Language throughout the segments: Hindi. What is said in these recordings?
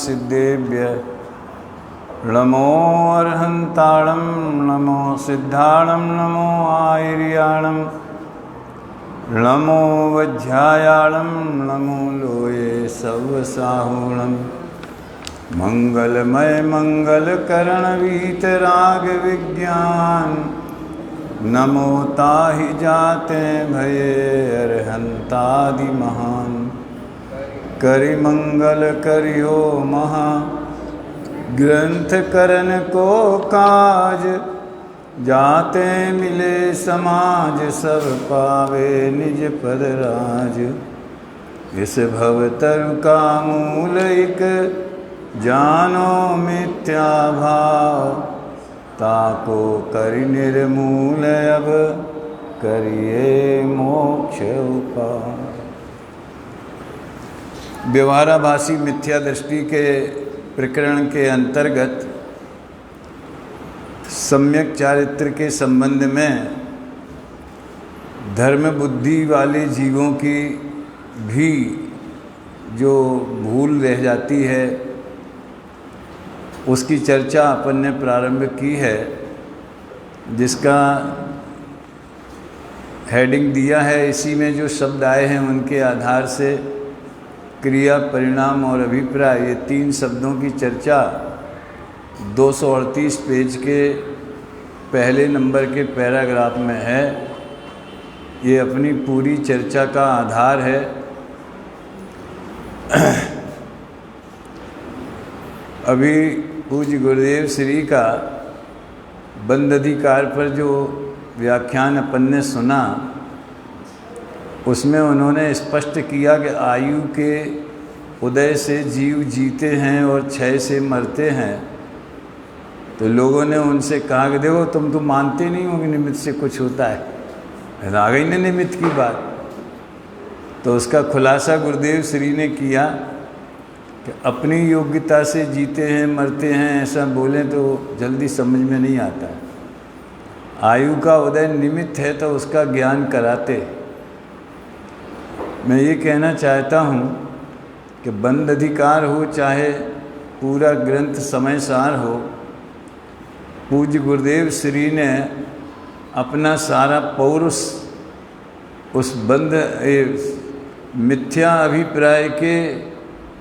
सिद्धेभ्य नमो अर्हन्ताणं नमो सिद्धाणं नमो आयर्याणं नमो वज्रायाणं नमो लोये सवसाहूणं मंगलमय मंगलकरण वीतराग विज्ञान नमो ताहि जाते भये अर्हन्तादि महान करि मंगल करियो महा ग्रंथ करन को काज जाते मिले समाज सब पावे निज पद राज। इस भव तरु का मूल एक जानो मिथ्या भाव ताको करि निर्मूल अब करिए मोक्ष उपाय। व्यवहाराभासी मिथ्या दृष्टि के प्रकरण के अंतर्गत सम्यक चारित्र के संबंध में धर्म बुद्धि वाले जीवों की भी जो भूल रह जाती है उसकी चर्चा अपन ने प्रारंभ की है, जिसका हेडिंग दिया है। इसी में जो शब्द आए हैं उनके आधार से क्रिया, परिणाम और अभिप्राय, ये तीन शब्दों की चर्चा 238 पेज के पहले नंबर के पैराग्राफ में है। ये अपनी पूरी चर्चा का आधार है। अभी पूज्य गुरुदेव श्री का बंध अधिकार पर जो व्याख्यान अपन ने सुना, उसमें उन्होंने स्पष्ट किया कि आयु के उदय से जीव जीते हैं और क्षय से मरते हैं। तो लोगों ने उनसे कहा कि देखो तुम तो मानते नहीं हो कि निमित्त से कुछ होता है, आ गई ना निमित्त की बात। तो उसका खुलासा गुरुदेव श्री ने किया कि अपनी योग्यता से जीते हैं मरते हैं ऐसा बोलें तो जल्दी समझ में नहीं आता। आयु का उदय निमित्त है तो उसका ज्ञान कराते। मैं ये कहना चाहता हूँ कि बंध अधिकार हो चाहे पूरा ग्रंथ समय सार हो, पूज्य गुरुदेव श्री ने अपना सारा पौरुष उस बंध मिथ्या अभिप्राय के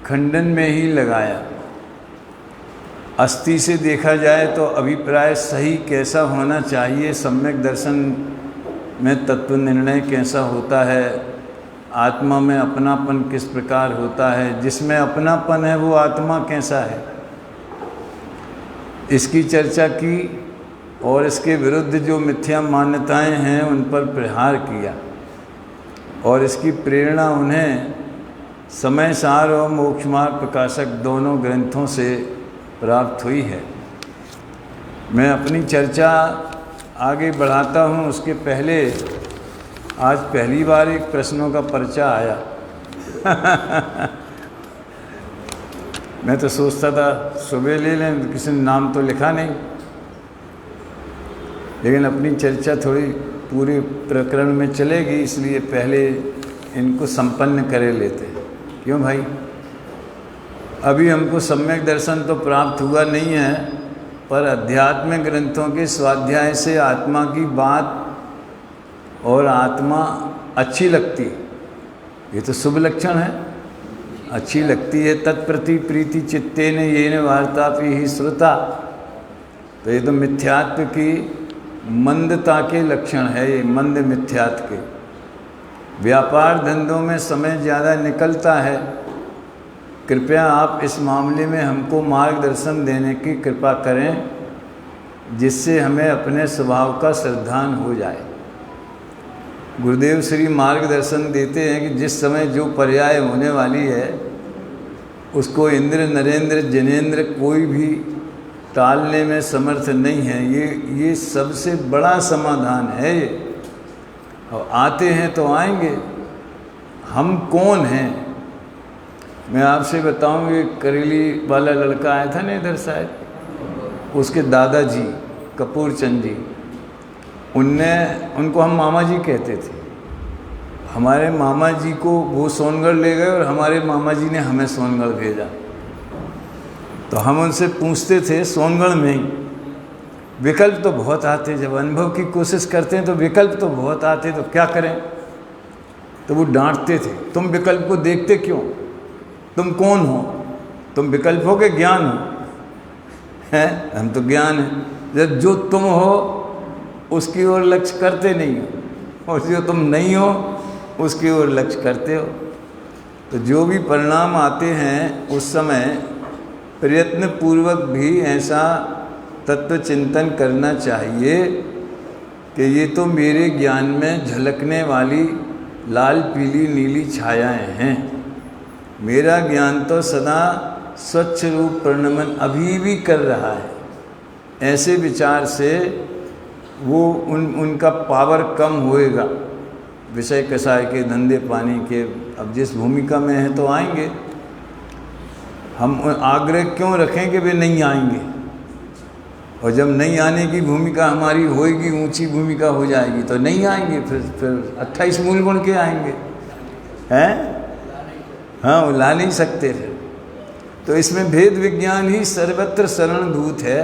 खंडन में ही लगाया। अस्थि से देखा जाए तो अभिप्राय सही कैसा होना चाहिए, सम्यक दर्शन में तत्व निर्णय कैसा होता है, आत्मा में अपनापन किस प्रकार होता है, जिसमें अपनापन है वो आत्मा कैसा है, इसकी चर्चा की और इसके विरुद्ध जो मिथ्या मान्यताएं हैं उन पर प्रहार किया। और इसकी प्रेरणा उन्हें समय सार और मोक्ष मार्ग प्रकाशक दोनों ग्रंथों से प्राप्त हुई है। मैं अपनी चर्चा आगे बढ़ाता हूँ, उसके पहले आज पहली बार एक प्रश्नों का पर्चा आया। मैं तो सोचता था सुबह ले लें, किसी ने नाम तो लिखा नहीं, लेकिन अपनी चर्चा थोड़ी पूरे प्रकरण में चलेगी, इसलिए पहले इनको संपन्न करे लेते हैं। क्यों भाई, अभी हमको सम्यक दर्शन तो प्राप्त हुआ नहीं है, पर अध्यात्म ग्रंथों के स्वाध्याय से आत्मा की बात और आत्मा अच्छी लगती, ये तो शुभ लक्षण है, अच्छी लगती है। तत्प्रति प्रीति चित्ते ने ये न वार्तापि ही श्रुता, तो ये तो मिथ्यात्व की मंदता के लक्षण है। ये मंद मिथ्यात्व के व्यापार धंधों में समय ज़्यादा निकलता है। कृपया आप इस मामले में हमको मार्गदर्शन देने की कृपा करें, जिससे हमें अपने स्वभाव का श्रद्धान हो जाए। गुरुदेव श्री मार्गदर्शन देते हैं कि जिस समय जो पर्याय होने वाली है उसको इंद्र नरेंद्र जनेंद्र कोई भी टालने में समर्थ नहीं है। ये सबसे बड़ा समाधान है। और आते हैं तो आएंगे, हम कौन हैं। मैं आपसे बताऊं, ये करेली वाला लड़का आया था ना इधर शायद, उसके दादाजी कपूर चंद जी, उनको हम मामा जी कहते थे। हमारे मामा जी को वो सोनगढ़ ले गए और हमारे मामा जी ने हमें सोनगढ़ भेजा। तो हम उनसे पूछते थे सोनगढ़ में ही, विकल्प तो बहुत आते, जब अनुभव की कोशिश करते हैं तो विकल्प तो बहुत आते, तो क्या करें। तो वो डांटते थे, तुम विकल्प को देखते क्यों, तुम कौन हो, तुम विकल्प हो के ज्ञान हो, हैं हम तो ज्ञान है। जब जो तुम हो उसकी ओर लक्ष्य करते नहीं हो, और जो तुम नहीं हो उसकी ओर लक्ष्य करते हो। तो जो भी परिणाम आते हैं उस समय प्रयत्न पूर्वक भी ऐसा तत्व चिंतन करना चाहिए कि ये तो मेरे ज्ञान में झलकने वाली लाल पीली नीली छायाएं हैं, मेरा ज्ञान तो सदा स्वच्छ रूप परिणमन अभी भी कर रहा है। ऐसे विचार से वो उनका पावर कम होएगा, विषय कसाय के धंधे पानी के। अब जिस भूमिका में है तो आएंगे, हम आग्रह क्यों रखें कि वे नहीं आएंगे, और जब नहीं आने की भूमिका हमारी होएगी, ऊंची भूमिका हो जाएगी तो नहीं आएंगे, फिर 28 मूल गुण के आएंगे, हैं? हाँ, वो ला नहीं सकते फिर। तो इसमें भेद विज्ञान ही सर्वत्र शरणभूत है,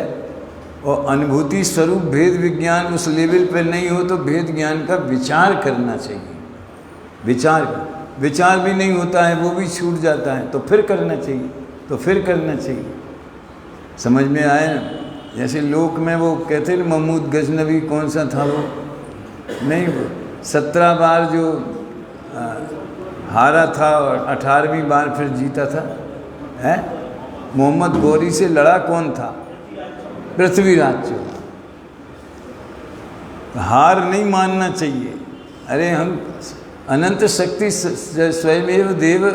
और अनुभूति स्वरूप भेद विज्ञान उस लेवल पर नहीं हो तो भेद ज्ञान का विचार करना चाहिए। विचार भी नहीं होता है, वो भी छूट जाता है, तो फिर करना चाहिए, तो फिर करना चाहिए। समझ में आए ना? जैसे लोक में वो कहते हैं महमूद गजनवी, कौन सा था वो, नहीं, 17 बार जो हारा था और 18वीं बार फिर जीता था, है? मोहम्मद गौरी से लड़ा कौन था? पृथ्वीराज चौहान। हार नहीं मानना चाहिए। अरे हम अनंत शक्ति स्वयमेव देव,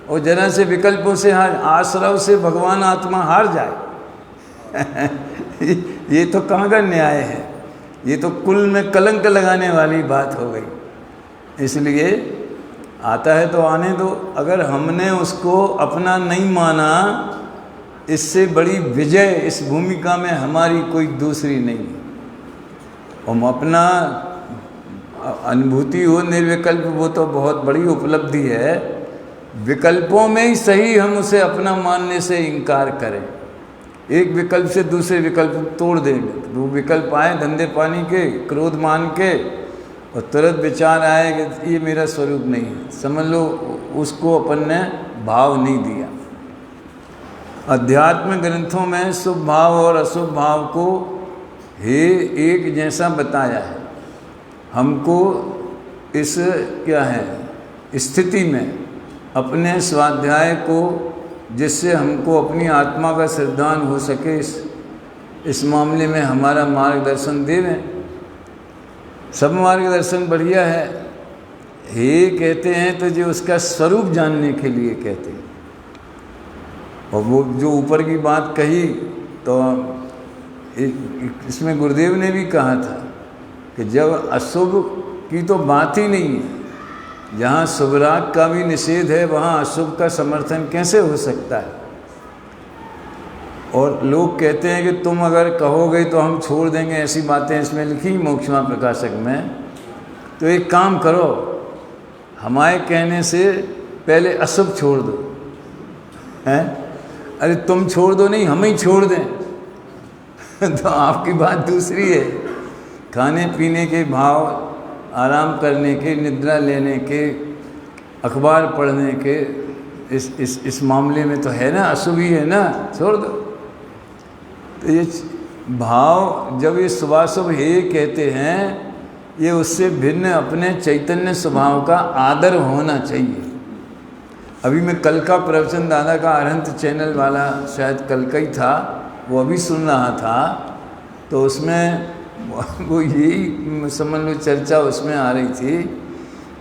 और जरा से विकल्पों से हार, आश्रव से भगवान आत्मा हार जाए ये तो कहाँ का न्याय है, ये तो कुल में कलंक लगाने वाली बात हो गई। इसलिए आता है तो आने दो, अगर हमने उसको अपना नहीं माना, इससे बड़ी विजय इस भूमिका में हमारी कोई दूसरी नहीं है। हम अपना अनुभूति हो निर्विकल्प, वो तो बहुत बड़ी उपलब्धि है। विकल्पों में ही सही हम उसे अपना मानने से इनकार करें, एक विकल्प से दूसरे विकल्प तोड़ देंगे, तो वो विकल्प आए धंधे पानी के, क्रोध मान के, और तुरंत विचार आए कि ये मेरा स्वरूप नहीं है, समझ लो उसको अपन ने भाव नहीं दिया। अध्यात्म ग्रंथों में शुभ भाव और अशुभ भाव को ही एक जैसा बताया है। हमको इस क्या है स्थिति में अपने स्वाध्याय को, जिससे हमको अपनी आत्मा का श्रद्धान हो सके, इस मामले में हमारा मार्गदर्शन देवें। सब मार्गदर्शन बढ़िया है, हे कहते हैं तो जो उसका स्वरूप जानने के लिए कहते हैं। और वो जो ऊपर की बात कही तो इसमें गुरुदेव ने भी कहा था कि जब अशुभ की तो बात ही नहीं है, जहाँ शुभराग का भी निषेध है वहाँ अशुभ का समर्थन कैसे हो सकता है। और लोग कहते हैं कि तुम अगर कहोगे तो हम छोड़ देंगे, ऐसी बातें इसमें लिखी मोक्षमा प्रकाशक में। तो एक काम करो, हमारे कहने से पहले अशुभ छोड़ दो, हैं? अरे तुम छोड़ दो नहीं, हम ही छोड़ दें तो आपकी बात दूसरी है। खाने पीने के भाव, आराम करने के, निद्रा लेने के, अखबार पढ़ने के, इस मामले में तो है ना, अशुभ ही है ना, छोड़ दो। तो ये भाव जब ये शुभाशुभ हे कहते हैं, ये उससे भिन्न अपने चैतन्य स्वभाव का आदर होना चाहिए। अभी मैं कल का प्रवचन दादा का अरहंत चैनल वाला, शायद कल का ही था, वो अभी सुन रहा था, तो उसमें वो यही समझ लो चर्चा उसमें आ रही थी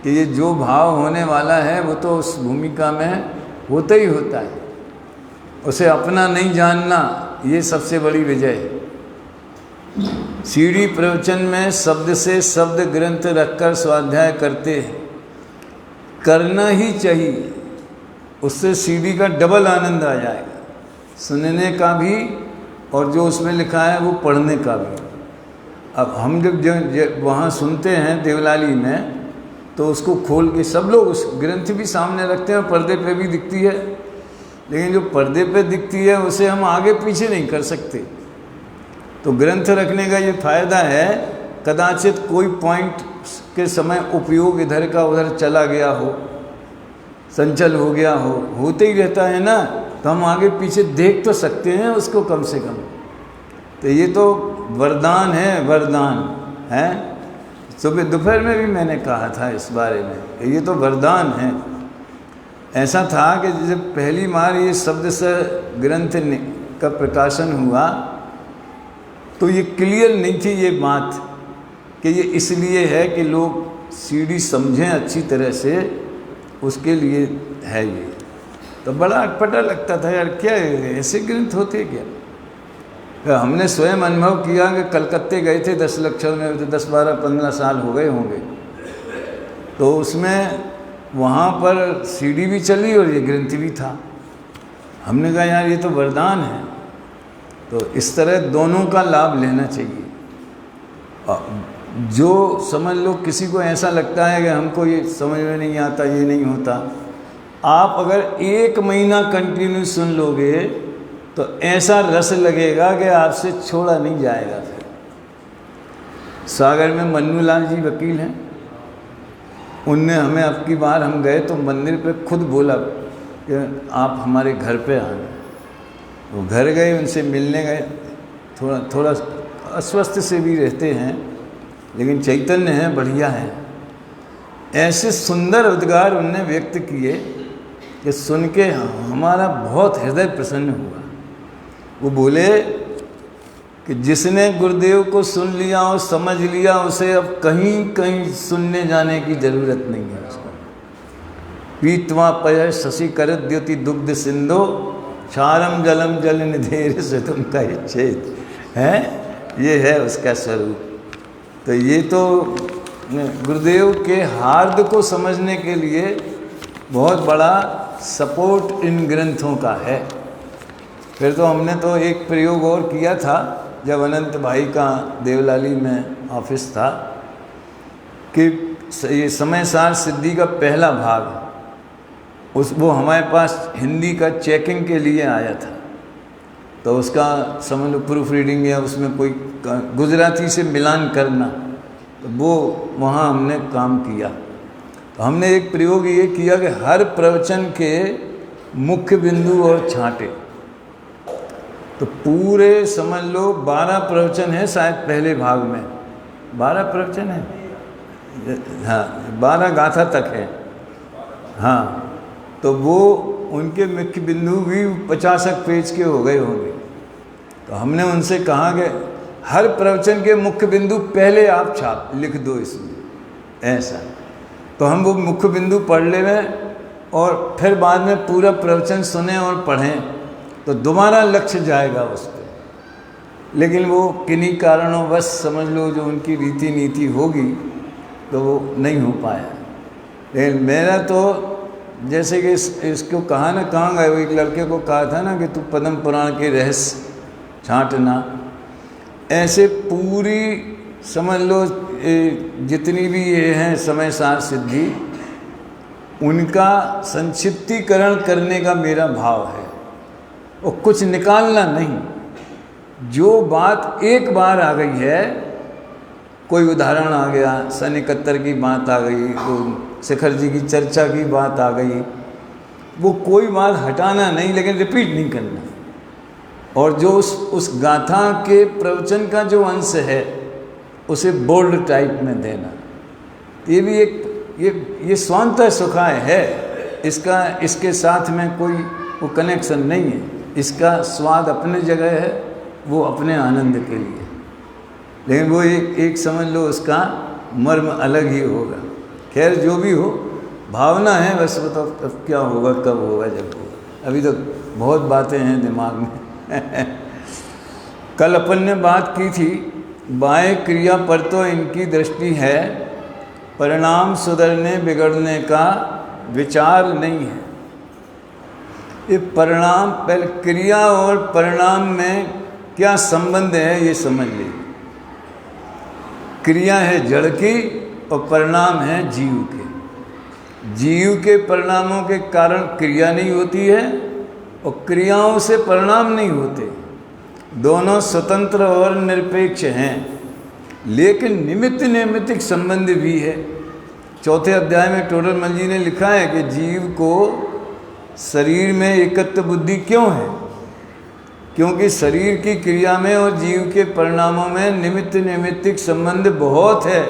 कि ये जो भाव होने वाला है वो तो उस भूमिका में होता ही होता है, उसे अपना नहीं जानना ये सबसे बड़ी विजय है। सीढ़ी प्रवचन में शब्द से शब्द ग्रंथ रखकर स्वाध्याय करते हैं, करना ही चाहिए, उससे सीढ़ी का डबल आनंद आ जाएगा, सुनने का भी और जो उसमें लिखा है वो पढ़ने का भी। अब हम जब वहाँ सुनते हैं देवलाली में, तो उसको खोल के सब लोग उस ग्रंथ भी सामने रखते हैं और पर्दे पे भी दिखती है, लेकिन जो पर्दे पे दिखती है उसे हम आगे पीछे नहीं कर सकते। तो ग्रंथ रखने का ये फायदा है, कदाचित कोई पॉइंट के समय उपयोग इधर का उधर चला गया हो, संचल हो गया हो, होते ही रहता है ना, तो हम आगे पीछे देख तो सकते हैं उसको कम से कम। तो ये तो वरदान है, वरदान है। सुबह दोपहर में भी मैंने कहा था इस बारे में, ये तो वरदान है। ऐसा था कि जब पहली बार ये शब्द से ग्रंथ का प्रकाशन हुआ तो ये क्लियर नहीं थी ये बात कि ये इसलिए है कि लोग सीढ़ी समझें अच्छी तरह से, उसके लिए है ये। तो बड़ा अटपटा लगता था यार, क्या ऐसे ग्रंथ होते क्या। फिर हमने स्वयं अनुभव किया कि कलकत्ते गए थे 10 लक्षण में, तो 10, 12, 15 साल हो गए होंगे। तो उसमें वहाँ पर सीढ़ी भी चली और ये ग्रंथ भी था। हमने कहा यार ये तो वरदान है। तो इस तरह दोनों का लाभ लेना चाहिए। जो समझ लो किसी को ऐसा लगता है कि हमको ये समझ में नहीं आता, ये नहीं होता, आप अगर 1 महीना कंटिन्यू सुन लोगे तो ऐसा रस लगेगा कि आपसे छोड़ा नहीं जाएगा। फिर सागर में मन्नू लाल जी वकील हैं, उनने हमें अब की बार हम गए तो मंदिर पे खुद बोला कि आप हमारे घर पे आना। वो घर गए, उनसे मिलने गए। थोड़ा अस्वस्थ से भी रहते हैं लेकिन चैतन्य हैं, बढ़िया हैं। ऐसे सुंदर उद्गार उनने व्यक्त किए कि सुन के हमारा बहुत हृदय प्रसन्न हुआ। वो बोले कि जिसने गुरुदेव को सुन लिया और समझ लिया, उसे अब कहीं कहीं सुनने जाने की जरूरत नहीं है उसको। पीत्वा पय शशि कर द्योति दुग्ध सिंधो क्षारम जलम जल निधेर से तुम का इच्छेद है, ये है उसका स्वरूप। तो ये तो गुरुदेव के हार्द को समझने के लिए बहुत बड़ा सपोर्ट इन ग्रंथों का है। फिर तो हमने तो एक प्रयोग और किया था जब अनंत भाई का देवलाली में ऑफिस था, कि ये समय सार सिद्धि का पहला भाग वो हमारे पास हिंदी का चेकिंग के लिए आया था। तो उसका समझ लो प्रूफ रीडिंग या उसमें कोई गुजराती से मिलान करना, तो वो वहाँ हमने काम किया। तो हमने एक प्रयोग ये किया कि हर प्रवचन के मुख्य बिंदु और छांटे, तो पूरे समझ लो 12 प्रवचन है शायद पहले भाग में, 12 प्रवचन है, हाँ 12 गाथा तक है, हाँ। तो वो उनके मुख्य बिंदु भी 50 पेज के हो गए होंगे। तो हमने उनसे कहा कि हर प्रवचन के मुख्य बिंदु पहले आप छाप लिख दो इसमें, ऐसा। तो हम वो मुख्य बिंदु पढ़ लें और फिर बाद में पूरा प्रवचन सुने और पढ़ें, तो दोबारा लक्ष्य जाएगा उस पर। लेकिन वो किन्हीं कारणों बस समझ लो जो उनकी रीति नीति होगी तो वो नहीं हो पाया। लेकिन मेरा तो जैसे कि इसको कहा ना, कहाँ गए, वो एक लड़के को कहा था ना कि तू पद्म पुराण के रहस्य छांटना, ऐसे पूरी समझ लो जितनी भी ये हैं समय सार सिद्धि, उनका संक्षिप्तीकरण करने का मेरा भाव है। और कुछ निकालना नहीं, जो बात एक बार आ गई है, कोई उदाहरण आ गया, सन 71 की बात आ गई, तो शिखर जी की चर्चा की बात आ गई, वो कोई बात हटाना नहीं लेकिन रिपीट नहीं करना। और जो उस गाथा के प्रवचन का जो अंश है उसे बोल्ड टाइप में देना, ये भी एक ये स्वांतः सुखाय है। इसके साथ में कोई वो कनेक्शन नहीं है, इसका स्वाद अपने जगह है, वो अपने आनंद के लिए। लेकिन वो एक समझ लो उसका मर्म अलग ही होगा। खैर जो भी हो, भावना है बस, वो तो अब क्या होगा, कब होगा, जब होगा। अभी तो बहुत बातें हैं दिमाग में। कल अपन ने बात की थी, बाएं क्रिया पर तो इनकी दृष्टि है, परिणाम सुधरने बिगड़ने का विचार नहीं है। ये परिणाम, पहले क्रिया और परिणाम में क्या संबंध है ये समझ लीजिए। क्रिया है जड़ की और परिणाम है जीव के। जीव के परिणामों के कारण क्रिया नहीं होती है और क्रियाओं से परिणाम नहीं होते, दोनों स्वतंत्र और निरपेक्ष हैं, लेकिन निमित्त नैमित्तिक संबंध भी है। चौथे अध्याय में टोडरमल जी ने लिखा है कि जीव को शरीर में एकत्व बुद्धि क्यों है, क्योंकि शरीर की क्रिया में और जीव के परिणामों में निमित्त नैमित्तिक संबंध बहुत है,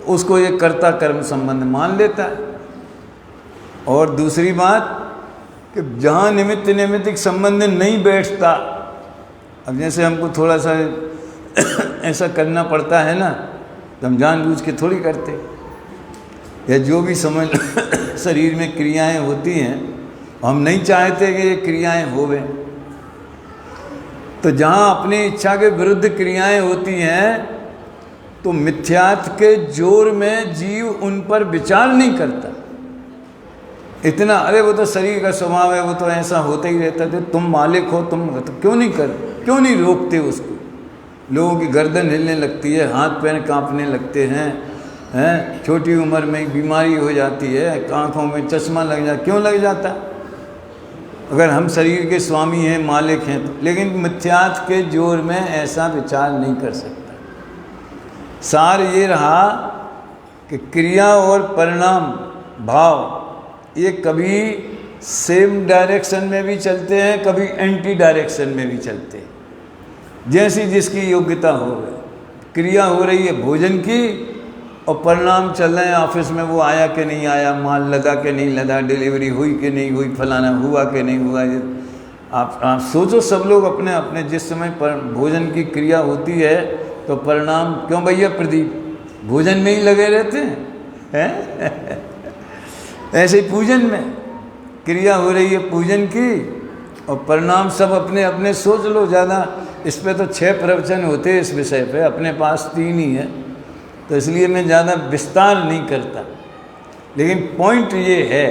उसको ये कर्ता कर्म संबंध मान लेता है। और दूसरी बात कि जहाँ निमित्त नैमित्तिक संबंध नहीं बैठता, अब जैसे हमको थोड़ा सा ऐसा करना पड़ता है ना, तो हम जानबूझ के थोड़ी करते, या जो भी समझ शरीर में क्रियाएं होती हैं हम नहीं चाहते कि ये क्रियाएं होवें, तो जहाँ अपनी इच्छा के विरुद्ध क्रियाएं होती हैं तो मिथ्यात्व के जोर में जीव उन पर विचार नहीं करता। इतना अरे वो तो शरीर का स्वभाव है, वो तो ऐसा होता ही रहता है, तुम मालिक हो, तुम तो क्यों नहीं रोकते उसको। लोगों की गर्दन हिलने लगती है, हाथ पैर कांपने लगते हैं, छोटी उम्र में बीमारी हो जाती है, आँखों में चश्मा लग जाता, क्यों लग जाता? अगर हम शरीर के स्वामी हैं, मालिक हैं तो। लेकिन मिथ्यात्व के जोर में ऐसा विचार नहीं कर सकता। सार ये रहा कि क्रिया और परिणाम भाव ये कभी सेम डायरेक्शन में भी चलते हैं, कभी एंटी डायरेक्शन में भी चलते हैं, जैसी जिसकी योग्यता हो गई। क्रिया हो रही है भोजन की और परिणाम चल रहे हैं ऑफिस में, वो आया कि नहीं आया, माल लदा कि नहीं लदा, डिलीवरी हुई कि नहीं हुई, फलाना हुआ कि नहीं हुआ। आप सोचो, सब लोग अपने अपने जिस समय पर भोजन की क्रिया होती है तो परिणाम, क्यों भैया प्रदीप, भोजन में ही लगे रहते हैं? ऐसे ही पूजन में क्रिया हो रही है पूजन की और परिणाम सब अपने अपने। सोच लो, ज़्यादा इस पे तो 6 प्रवचन होते हैं इस विषय पे, अपने पास 3 ही है, तो इसलिए मैं ज़्यादा विस्तार नहीं करता। लेकिन पॉइंट ये है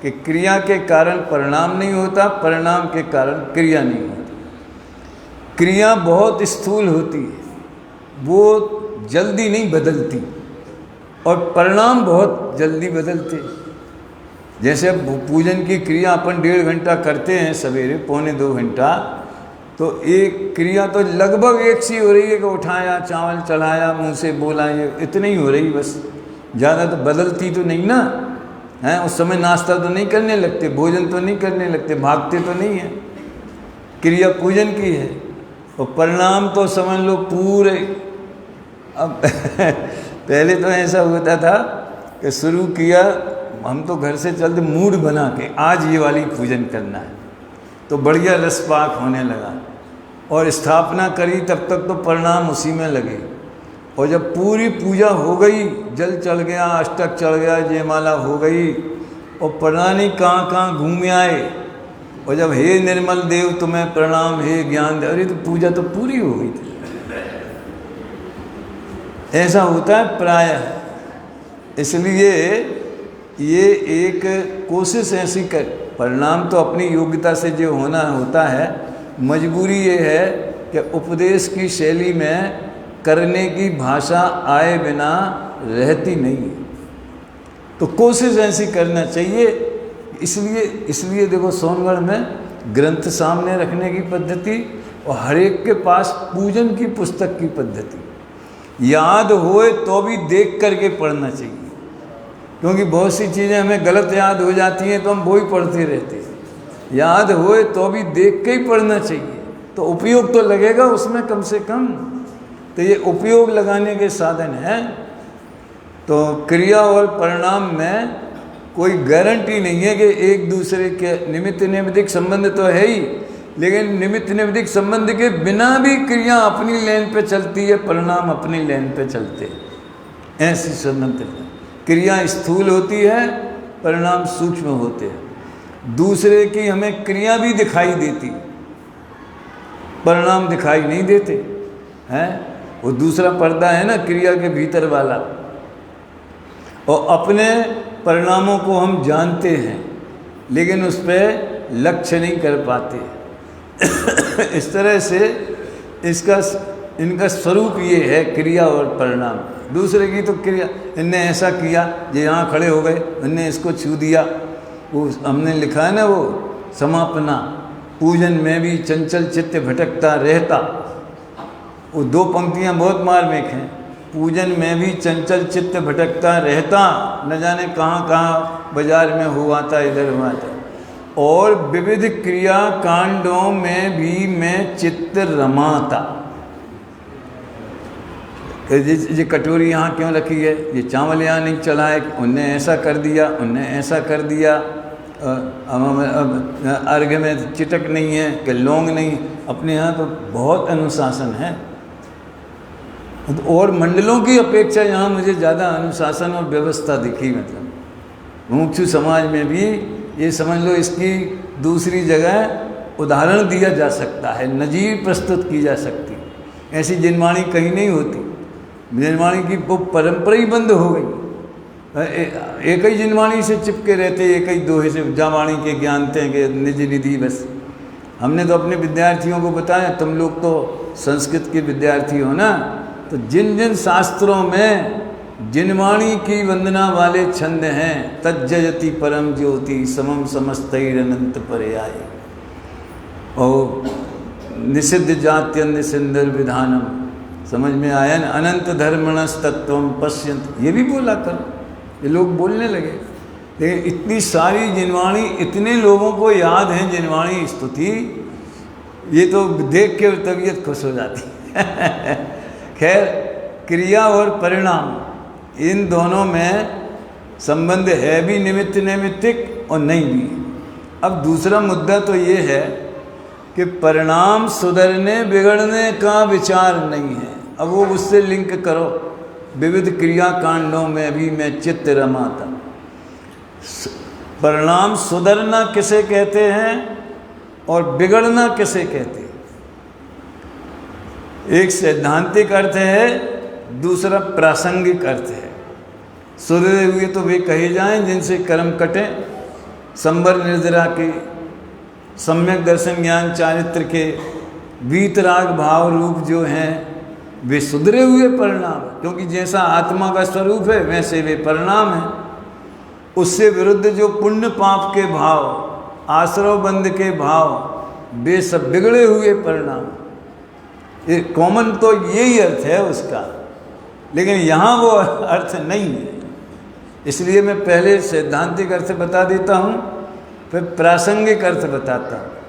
कि क्रिया के कारण परिणाम नहीं होता, परिणाम के कारण क्रिया नहीं होती। क्रिया बहुत स्थूल होती है, वो जल्दी नहीं बदलती, और परिणाम बहुत जल्दी बदलते। जैसे अब पूजन की क्रिया अपन 1.5 घंटा करते हैं सवेरे, 1.25 घंटा, तो एक क्रिया तो लगभग एक सी हो रही है कि उठाया, चावल चढ़ाया, मुंह से बोला, ये इतनी ही हो रही बस, ज़्यादा तो बदलती तो नहीं ना है। उस समय नाश्ता तो नहीं करने लगते, भोजन तो नहीं करने लगते, भागते तो नहीं है। क्रिया पूजन की है और परिणाम तो समझ लो पूरे। अब पहले तो ऐसा होता था कि शुरू किया हम तो घर से चलते मूड बना के, आज ये वाली पूजन करना है, तो बढ़िया रसपाक होने लगा, और स्थापना करी तब तक तो परिणाम उसी में लगे। और जब पूरी पूजा हो गई, जल चढ़ गया, अष्टक चढ़ गया, जयमाला हो गई, और पता नहीं कहाँ कहाँ घूम आए, और जब हे निर्मल देव तुम्हें प्रणाम, हे ज्ञान देव, अरे तो पूजा तो पूरी हो गई थी। ऐसा होता है प्रायः। इसलिए ये एक कोशिश ऐसी कर, परिणाम तो अपनी योग्यता से जो होना होता है, मजबूरी ये है कि उपदेश की शैली में करने की भाषा आए बिना रहती नहीं है, तो कोशिश ऐसी करना चाहिए। इसलिए देखो सोनगढ़ में ग्रंथ सामने रखने की पद्धति और हर एक के पास पूजन की पुस्तक की पद्धति। याद होए तो भी देख करके पढ़ना चाहिए, क्योंकि बहुत सी चीज़ें हमें गलत याद हो जाती हैं तो हम वो ही पढ़ते रहते हैं। याद होए तो भी देख के ही पढ़ना चाहिए, तो उपयोग तो लगेगा उसमें कम से कम। तो ये उपयोग लगाने के साधन हैं। तो क्रिया और परिणाम में कोई गारंटी नहीं है कि एक दूसरे के निमित्त नैमित्तिक संबंध तो है ही, लेकिन निमित्त नैमित्तिक संबंध के बिना भी क्रिया अपनी लाइन पे चलती है, परिणाम अपनी लाइन पे चलते हैं। ऐसी संबंध है। क्रिया स्थूल होती है, परिणाम सूक्ष्म होते हैं। दूसरे की हमें क्रिया भी दिखाई देती, परिणाम दिखाई नहीं देते हैं। वो दूसरा पर्दा है ना क्रिया के भीतर वाला, और अपने परिणामों को हम जानते हैं लेकिन उस पर लक्ष्य नहीं कर पाते। इस तरह से इनका स्वरूप ये है क्रिया और परिणाम। दूसरे की तो क्रिया, इनने ऐसा किया, ये यहाँ खड़े हो गए, इनने इसको छू दिया, वो हमने लिखा है ना वो समापना, पूजन में भी चंचल चित्त भटकता रहता। वो दो पंक्तियाँ बहुत मार्मिक हैं। पूजन में भी चंचल चित्त भटकता रहता, न जाने कहाँ कहाँ बाजार में हुआ था, इधर हुआ था। और विविध क्रिया कांडों में भी मैं चित्त रमाता। ये कटोरी यहाँ क्यों रखी है, ये चावल यहाँ नहीं चला है, उनने ऐसा कर दिया, उनने ऐसा कर दिया, अर्घ में चिटक नहीं है कि लौंग नहीं। अपने यहाँ तो बहुत अनुशासन है, और मंडलों की अपेक्षा यहाँ मुझे ज़्यादा अनुशासन और व्यवस्था दिखी। मतलब मुमुक्षु समाज में भी ये समझ लो, इसकी दूसरी जगह उदाहरण दिया जा सकता है, नज़ीर प्रस्तुत की जा सकती। ऐसी जिनवाणी कहीं नहीं होती। जिनवाणी की वो परंपरा ही बंद हो गई। एक ही जिनवाणी से चिपके रहते, एक ही दोहे से जावाणी के ज्ञानते हैं कि निज निधि बस। हमने तो अपने विद्यार्थियों को बताया, तुम लोग तो संस्कृत के विद्यार्थी हो ना, तो जिन जिन शास्त्रों में जिनवाणी की वंदना वाले छंद हैं, तज्जयति परम ज्योति समम समस्तैरनंत पर्याय, और निषिद्ध जात्यन्य सिंदर विधानम, समझ में आया न, अनंत धर्मणस तत्वम पश्यंत, ये भी बोला करो। ये लोग बोलने लगे। लेकिन इतनी सारी जिनवाणी, इतने लोगों को याद है जिनवाणी स्तुति, ये तो देख के तबीयत खुश हो जाती है। खैर, क्रिया और परिणाम इन दोनों में संबंध है भी निमित्त नैमित्तिक और नहीं भी। अब दूसरा मुद्दा तो ये है कि परिणाम सुधरने बिगड़ने का विचार नहीं है। अब वो उससे लिंक करो, विविध क्रिया कांडों में भी मैं चित्त रमाता। परिणाम सुधरना किसे कहते हैं और बिगड़ना किसे कहते हैं? एक सैद्धांतिक अर्थ है, दूसरा प्रासंगिक अर्थ है। सुधरे हुए तो वे कहे जाएं जिनसे कर्म कटें, संबर निर्जरा के, सम्यक दर्शन ज्ञान चारित्र के, वीतराग भाव रूप जो हैं वे सुधरे हुए परिणाम, क्योंकि जैसा आत्मा का स्वरूप है वैसे वे परिणाम हैं। उससे विरुद्ध जो पुण्य पाप के भाव, आश्रव बंध के भाव, वे सब बिगड़े हुए परिणाम। ये कॉमन तो यही अर्थ है उसका, लेकिन यहाँ वो अर्थ नहीं है। इसलिए मैं पहले सैद्धांतिक अर्थ बता देता हूँ, फिर प्रासंगिक अर्थ बताता हूँ।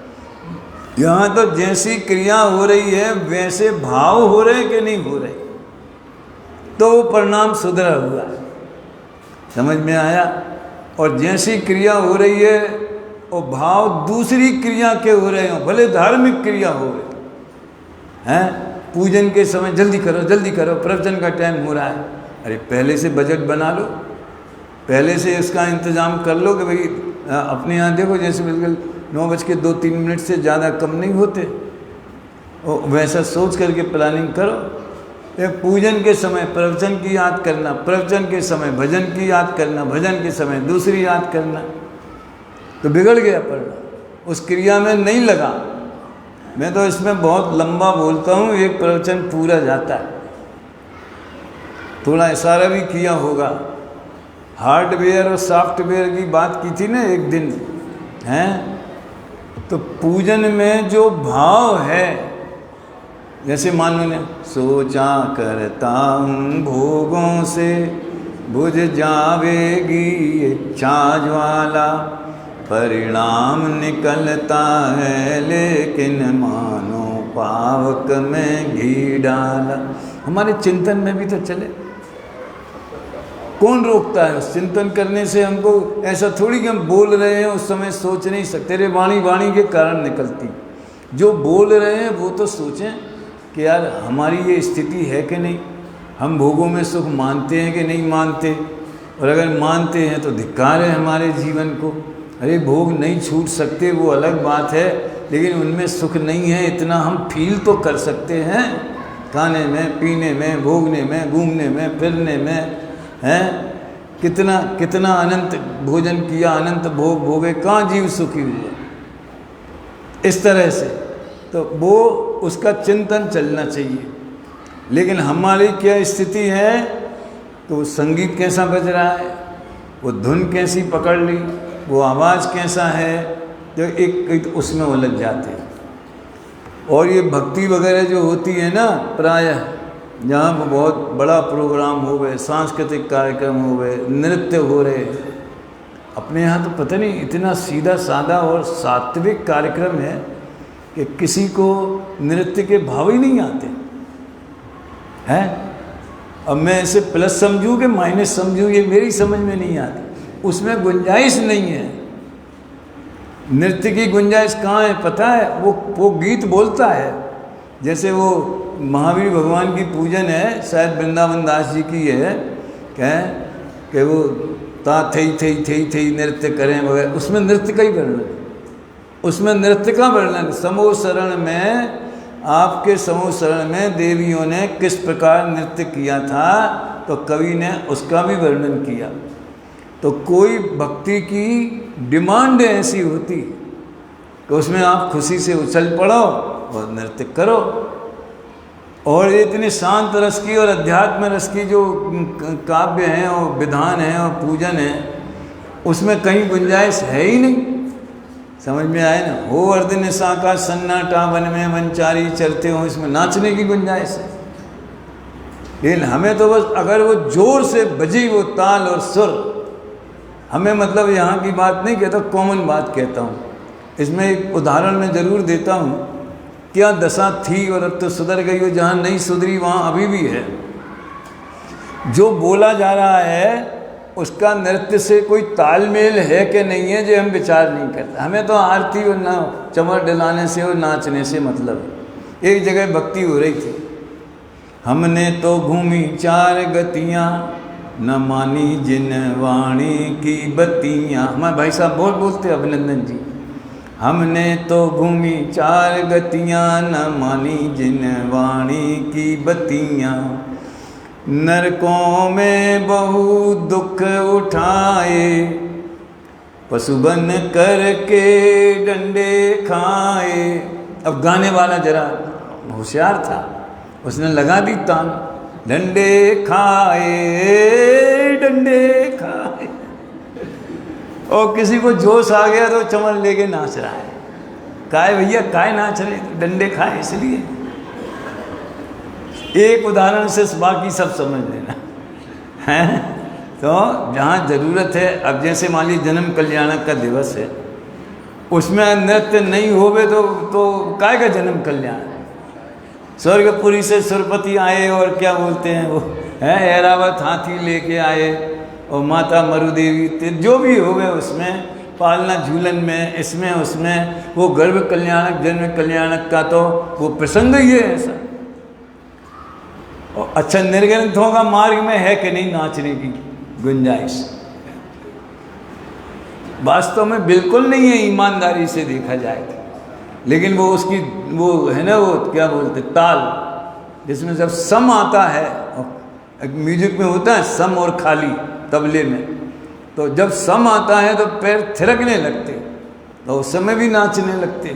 यहाँ तो जैसी क्रिया हो रही है वैसे भाव हो रहे कि नहीं हो रहे, तो वो परिणाम सुधरा हुआ है। समझ में आया? और जैसी क्रिया हो रही है और भाव दूसरी क्रिया के हो रहे हो, भले धार्मिक क्रिया हो रहे हैं, पूजन के समय जल्दी करो, प्रवचन का टाइम हो रहा है। अरे पहले से बजट बना लो, पहले से इसका इंतज़ाम कर लो कि भाई अपने यहाँ देखो जैसे बिल्कुल 9:02 से ज़्यादा कम नहीं होते, और वैसा सोच करके प्लानिंग करो। पूजन के समय प्रवचन की याद करना, प्रवचन के समय भजन की याद करना, भजन के समय दूसरी याद करना, तो बिगड़ गया परिणाम, उस क्रिया में नहीं लगा। मैं तो इसमें बहुत लंबा बोलता हूँ, एक प्रवचन पूरा जाता है। थोड़ा इशारा भी किया होगा, हार्डवेयर और सॉफ्टवेयर की बात की थी ना एक दिन, हैं? तो पूजन में जो भाव है, जैसे मान लो ने सोचा करता हूँ भोगों से बुझ जावेगी इच्छा ज्वाला, परिणाम निकलता है लेकिन मानो पावक में घी डाला। हमारे चिंतन में भी तो चले, कौन रोकता है उस चिंतन करने से? हमको ऐसा थोड़ी कि हम बोल रहे हैं उस समय सोच नहीं सकते। तेरे वाणी के कारण निकलती, जो बोल रहे हैं वो तो सोचें कि यार हमारी ये स्थिति है कि नहीं, हम भोगों में सुख मानते हैं कि नहीं मानते, और अगर मानते हैं तो धिक्कार है हमारे जीवन को। अरे भोग नहीं छूट सकते वो अलग बात है, लेकिन उनमें सुख नहीं है इतना हम फील तो कर सकते हैं, खाने में, पीने में, भोगने में, घूमने में, फिरने में, हैं? कितना कितना अनंत भोजन किया, अनंत भोग भोगे, कहाँ जीव सुखी हुआ? इस तरह से तो वो उसका चिंतन चलना चाहिए। लेकिन हमारी क्या स्थिति है, तो वो संगीत कैसा बज रहा है, वो धुन कैसी पकड़ ली, वो आवाज़ कैसा है, तो एक उसमें उलझ जाते हैं। और ये भक्ति वगैरह जो होती है ना, प्रायः जहाँ पर बहुत बड़ा प्रोग्राम हो गए, सांस्कृतिक कार्यक्रम हो गए, नृत्य हो रहे, अपने यहाँ तो पता नहीं इतना सीधा साधा और सात्विक कार्यक्रम है कि किसी को नृत्य के भाव ही नहीं आते हैं। अब मैं इसे प्लस समझूँ कि माइनस समझूँ, ये मेरी समझ में नहीं आती। उसमें गुंजाइश नहीं है, नृत्य की गुंजाइश कहाँ है पता है? वो गीत बोलता है, जैसे वो महावीर भगवान की पूजन है, शायद वृंदावन दास जी की है, कहें कि वो ता थई नृत्य करें वगैरह, उसमें नृत्य का ही वर्णन, उसमें नृत्य का वर्णन। समूह शरण में, आपके समूह शरण में देवियों ने किस प्रकार नृत्य किया था, तो कवि ने उसका भी वर्णन किया। तो कोई भक्ति की डिमांड ऐसी होती कि उसमें आप खुशी से उछल पड़ो और नृत्य करो। और इतने शांत रस की और अध्यात्म रस की जो काव्य हैं और विधान हैं और पूजन है, उसमें कहीं गुंजाइश है ही नहीं। समझ में आए ना? हो अर्ध निशा का सन्नाटा, वन में वनचारी चलते हो, इसमें नाचने की गुंजाइश है। लेकिन हमें तो बस अगर वो जोर से बजी वो ताल और सुर, हमें मतलब यहाँ की बात नहीं कहता, कॉमन बात कहता हूँ। इसमें एक उदाहरण मैं ज़रूर देता हूँ। क्या दशा थी और अब तो सुधर गई हो, जहाँ नहीं सुधरी वहाँ अभी भी है। जो बोला जा रहा है उसका नृत्य से कोई तालमेल है कि नहीं है, जो हम विचार नहीं करते। हमें तो आरती और ना चमर डलाने से और नाचने से मतलब। एक जगह भक्ति हो रही थी, हमने तो घूमी 4 गतियाँ, न मानी जिन वाणी की बत्तियाँ। हमारे भाई साहब बोलते अभिनंदन जी, हमने तो घूमी 4 गतियाँ, न मानी जिन वाणी की बत्तियाँ। नरकों में बहु दुख उठाए, पशु बन करके डंडे खाए। अब गाने वाला जरा होशियार था, उसने लगा दी तान, डंडे खाए डंडे खाए। और किसी को जोश आ गया तो चमन लेके नाच रहा है। काय भैया काय नाच रहे? डंडे खाए इसलिए। एक उदाहरण से बाकी सब समझ लेना है। तो जहाँ ज़रूरत है, अब जैसे मान लीजिए जन्म कल्याणक का दिवस है, उसमें नृत्य नहीं होवे तो काय का जन्म कल्याण? स्वर्गपुरी से सुरपति आए और क्या बोलते हैं वो है, ऐरावत हाथी लेके आए और माता मरुदेवी, जो भी हो गए उसमें पालना झूलन में, इसमें उसमें, वो गर्भ कल्याणक जन्म कल्याणक का तो वो प्रसंग ही है ऐसा। और अच्छा, निर्ग्रंथों का मार्ग में है कि नहीं नाचने की गुंजाइश? वास्तव में बिल्कुल नहीं है, ईमानदारी से देखा जाए। लेकिन वो उसकी वो है ना, वो क्या बोलते ताल, जिसमें जब सम आता है, म्यूजिक में होता है सम और खाली तबले में, तो जब सम आता है तो पैर थिरकने लगते, तो उस समय भी नाचने लगते।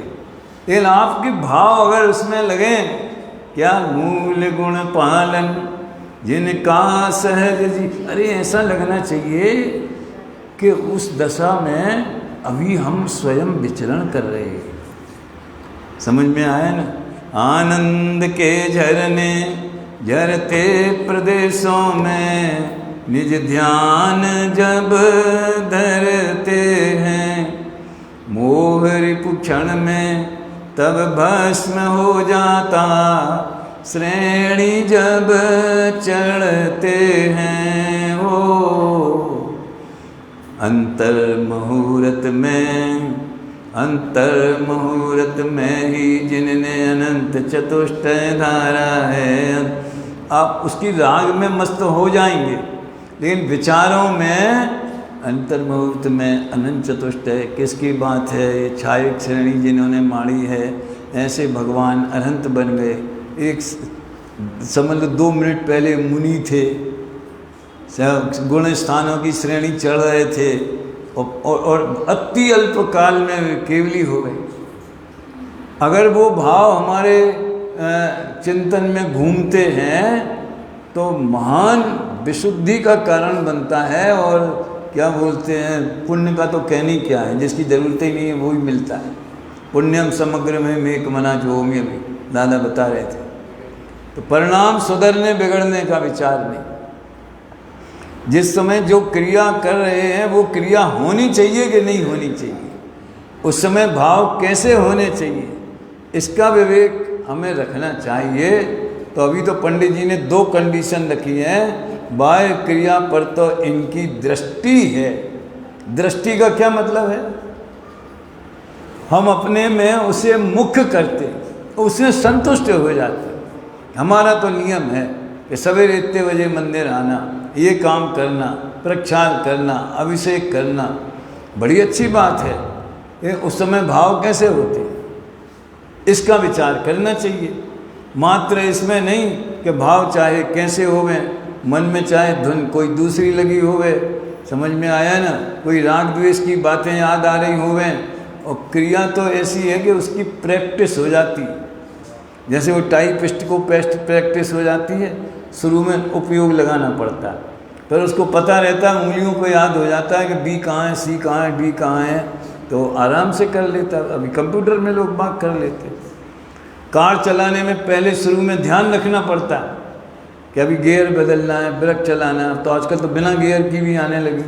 लेकिन आपके भाव अगर उसमें लगे, क्या मूल गुण पालन जिनका सहज जी, अरे ऐसा लगना चाहिए कि उस दशा में अभी हम स्वयं विचरण कर रहे हैं। समझ में आया ना? आनंद के झरने झरते प्रदेशों में निज ध्यान जब धरते हैं, मोह रिपु क्षण में तब भस्म हो जाता, श्रेणी जब चढ़ते हैं। हो अंतर मुहूर्त में ही जिनने अनंत चतुष्टय धारा है। आप उसकी राग में मस्त हो जाएंगे, लेकिन विचारों में अंतर मुहूर्त में अनंत चतुष्टय किसकी बात है? ये छायक श्रेणी जिन्होंने माड़ी है, ऐसे भगवान अनंत बन गए। एक समझ लो 2 मिनट पहले मुनि थे, गुण स्थानों की श्रेणी चढ़ रहे थे, और अति अल्प काल में केवली हो गए। अगर वो भाव हमारे चिंतन में घूमते हैं तो महान विशुद्धि का कारण बनता है। और क्या बोलते हैं, पुण्य का तो कहनी क्या है, जिसकी ज़रूरत ही नहीं है वो ही मिलता है। पुण्यम समग्र में मेक मना जो में भी दादा बता रहे थे। तो परिणाम सुधरने बिगड़ने का विचार नहीं। जिस समय जो क्रिया कर रहे हैं वो क्रिया होनी चाहिए कि नहीं होनी चाहिए, उस समय भाव कैसे होने चाहिए, इसका विवेक हमें रखना चाहिए। तो अभी तो पंडित जी ने 2 कंडीशन रखी हैं। बाह्य क्रिया पर तो इनकी दृष्टि है। दृष्टि का क्या मतलब है? हम अपने में उसे मुख्य करते, उससे संतुष्ट हो जाते। हमारा तो नियम है कि सवेरे इतने बजे मंदिर आना, ये काम करना, प्रक्षाल करना, अभिषेक करना, बड़ी अच्छी बात है। ये उस समय भाव कैसे होते, इसका विचार करना चाहिए। मात्र इसमें नहीं कि भाव चाहे कैसे होवे, मन में चाहे धुन कोई दूसरी लगी होवे, समझ में आया ना, कोई राग द्वेष की बातें याद आ रही होवे, और क्रिया तो ऐसी है कि उसकी प्रैक्टिस हो जाती। जैसे वो टाइपिस्ट को प्रैक्टिस हो जाती है, शुरू में उपयोग लगाना पड़ता है, फिर उसको पता रहता है, उंगलियों को याद हो जाता है कि बी कहाँ है, सी कहाँ है, डी कहाँ है, तो आराम से कर लेता। अभी कंप्यूटर में लोग बात कर लेते। कार चलाने में पहले शुरू में ध्यान रखना पड़ता है कि अभी गियर बदलना है, ब्रेक चलाना है। तो आजकल तो बिना गियर की भी आने लगी।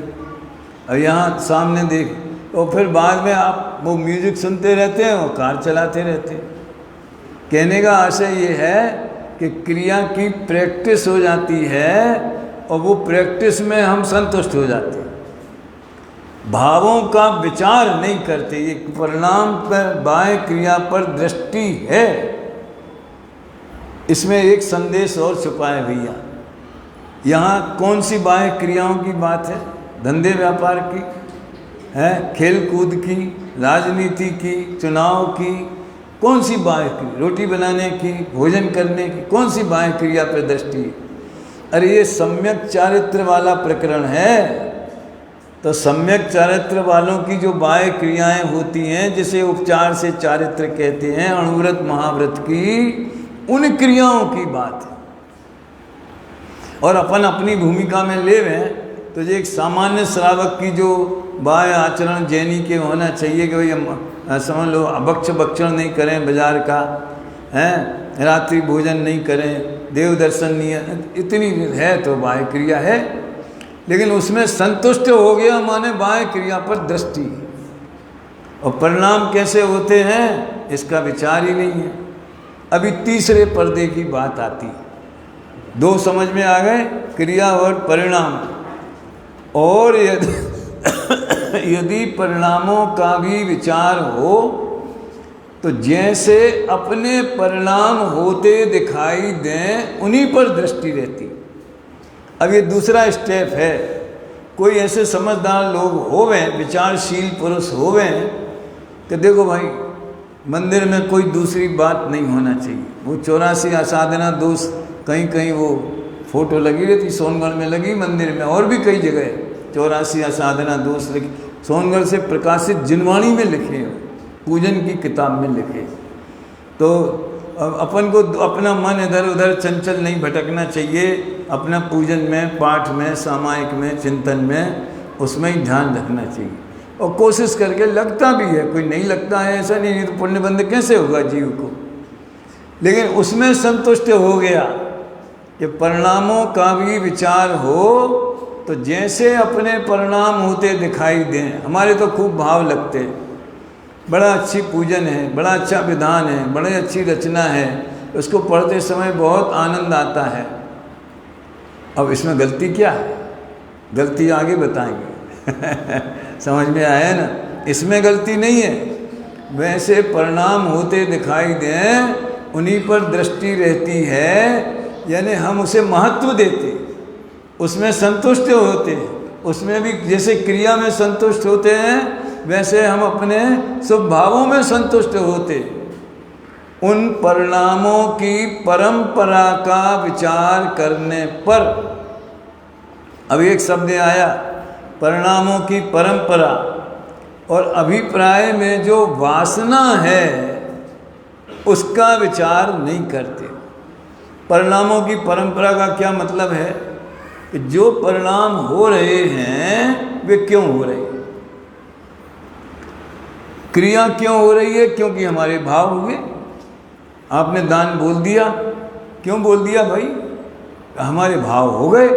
और यहाँ सामने देख, और फिर बाद में आप वो म्यूजिक सुनते रहते हैं और कार चलाते रहते हैं। कहने का आशय ये है कि क्रिया की प्रैक्टिस हो जाती है और वो प्रैक्टिस में हम संतुष्ट हो जाते हैं, भावों का विचार नहीं करते। ये परिणाम पर बाह्य क्रिया पर दृष्टि है। इसमें एक संदेश और छुपा है भैया। यहाँ कौन सी बाह्य क्रियाओं की बात है? धंधे व्यापार की है, खेल कूद की, राजनीति की, चुनाव की, कौन सी बाह्य क्रिया? रोटी बनाने की, भोजन करने की, कौन सी बाह्य क्रिया पर दृष्टि? अरे ये सम्यक चारित्र वाला प्रकरण है। तो सम्यक चारित्र वालों की जो बाह्य क्रियाएं होती हैं, जिसे उपचार से चारित्र कहते हैं, अणुव्रत महाव्रत की, उन क्रियाओं की बात है। और अपन अपनी भूमिका में ले हैं तो ये एक सामान्य श्रावक की जो बाह्य आचरण जैनी के होना चाहिए कि भाई समझ लो, अभक्ष भक्षण नहीं करें बाजार का, हैं, रात्रि भोजन नहीं करें, देव दर्शन नहीं, इतनी है तो बाह्य क्रिया है। लेकिन उसमें संतुष्ट हो गया माने बाह्य क्रिया पर दृष्टि। और परिणाम कैसे होते हैं इसका विचार ही नहीं है। अभी तीसरे पर्दे की बात आती। 2 समझ में आ गए, क्रिया और परिणाम। और यदि परिणामों का भी विचार हो तो जैसे अपने परिणाम होते दिखाई दें उन्हीं पर दृष्टि रहती। अब ये दूसरा स्टेप है। कोई ऐसे समझदार लोग होवे, विचारशील पुरुष होवे कि देखो भाई, मंदिर में कोई दूसरी बात नहीं होना चाहिए। वो 84 असाधना दोष कहीं कहीं वो फोटो लगी रहती, सोनगढ़ में लगी, मंदिर में और भी कई जगह 84 असाधना दोष लगी। सोनगढ़ से प्रकाशित जिनवाणी में लिखे, पूजन की किताब में लिखे। तो अपन को अपना मन इधर उधर चंचल नहीं भटकना चाहिए। अपना पूजन में, पाठ में, सामायिक में, चिंतन में, उसमें ही ध्यान रखना चाहिए। और कोशिश करके लगता भी है, कोई नहीं लगता है ऐसा नहीं तो पुण्य बंद कैसे होगा जीव को। लेकिन उसमें संतुष्ट हो गया कि परिणामों का भी विचार हो तो जैसे अपने परिणाम होते दिखाई दें। हमारे तो खूब भाव लगते, बड़ा अच्छी पूजन है, बड़ा अच्छा विधान है, बड़ी अच्छी रचना है, उसको पढ़ते समय बहुत आनंद आता है। अब इसमें गलती क्या है? गलती आगे बताएंगे। समझ में आया ना? इसमें गलती नहीं है। वैसे परिणाम होते दिखाई दें उन्हीं पर दृष्टि रहती है, यानी हम उसे महत्व देते, उसमें संतुष्ट होते हैं। उसमें भी जैसे क्रिया में संतुष्ट होते हैं वैसे हम अपने शुभ भावों में संतुष्ट होते। उन परिणामों की परंपरा का विचार करने पर, अब एक शब्द आया परिणामों की परंपरा, और अभिप्राय में जो वासना है उसका विचार नहीं करते। परिणामों की परंपरा का क्या मतलब है कि जो परिणाम हो रहे हैं वे क्यों हो रहे हैं। क्रिया क्यों हो रही है? क्योंकि हमारे भाव हुए। आपने दान बोल दिया, क्यों बोल दिया भाई? हमारे भाव हो गए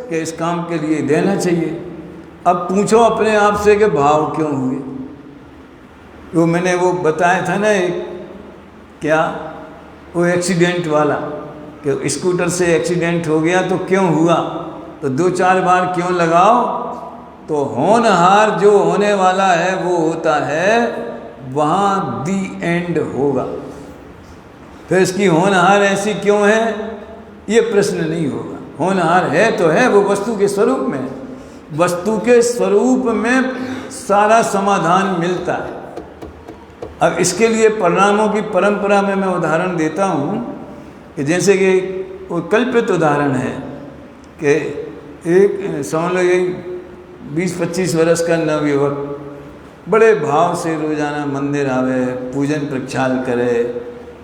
कि इस काम के लिए देना चाहिए। अब पूछो अपने आप से कि भाव क्यों हुए। वो मैंने वो बताया था ना एक, क्या वो एक्सीडेंट वाला, कि स्कूटर से एक्सीडेंट हो गया तो क्यों हुआ, तो 2-4 बार क्यों लगाओ, तो होनहार जो होने वाला है वो होता है, वहाँ दी एंड होगा। फिर इसकी होनहार ऐसी क्यों है, ये प्रश्न नहीं होगा। होनहार है तो है, वो वस्तु के स्वरूप में है। वस्तु के स्वरूप में सारा समाधान मिलता है। अब इसके लिए परिणामों की परंपरा में मैं उदाहरण देता हूँ कि जैसे कि वो कल्पित उदाहरण है कि एक समझ लो यही 20-25 वर्ष का नवयुवक बड़े भाव से रोजाना मंदिर आवे, पूजन प्रक्षाल करे,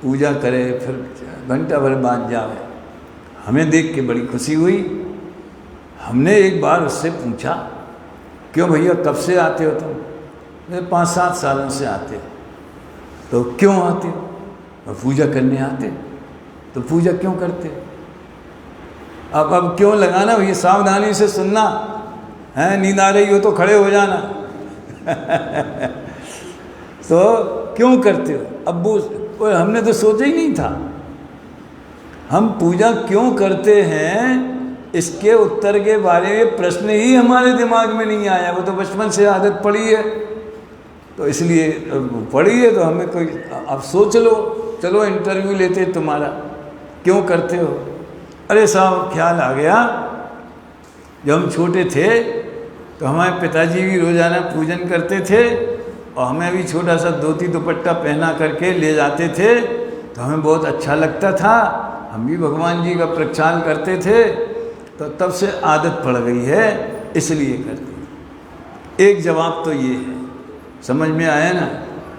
पूजा करे, फिर घंटा भर बाद जावे। हमें देख के बड़ी खुशी हुई। हमने एक बार उससे पूछा, क्यों भैया कब से आते हो तुम? मेरे 5-7 सालों से आते। तो क्यों आते हो? पूजा करने आते। तो पूजा क्यों करते? अब क्यों लगाना भैया, सावधानी से सुनना है, नींद आ रही हो तो खड़े हो जाना। तो क्यों करते हो? अब वो हमने तो सोचा ही नहीं था। हम पूजा क्यों करते हैं इसके उत्तर के बारे में प्रश्न ही हमारे दिमाग में नहीं आया। वो तो बचपन से आदत पड़ी है, तो इसलिए पड़ी है तो हमें कोई, अब सोच लो, चलो इंटरव्यू लेते तुम्हारा, क्यों करते हो? अरे साहब ख्याल आ गया, जब हम छोटे थे तो हमारे पिताजी भी रोज़ाना पूजन करते थे और हमें भी छोटा सा धोती दुपट्टा पहना करके ले जाते थे, तो हमें बहुत अच्छा लगता था। हम भी भगवान जी का प्रक्षाल करते थे, तो तब से आदत पड़ गई है, इसलिए करते। एक जवाब तो ये है, समझ में आया ना?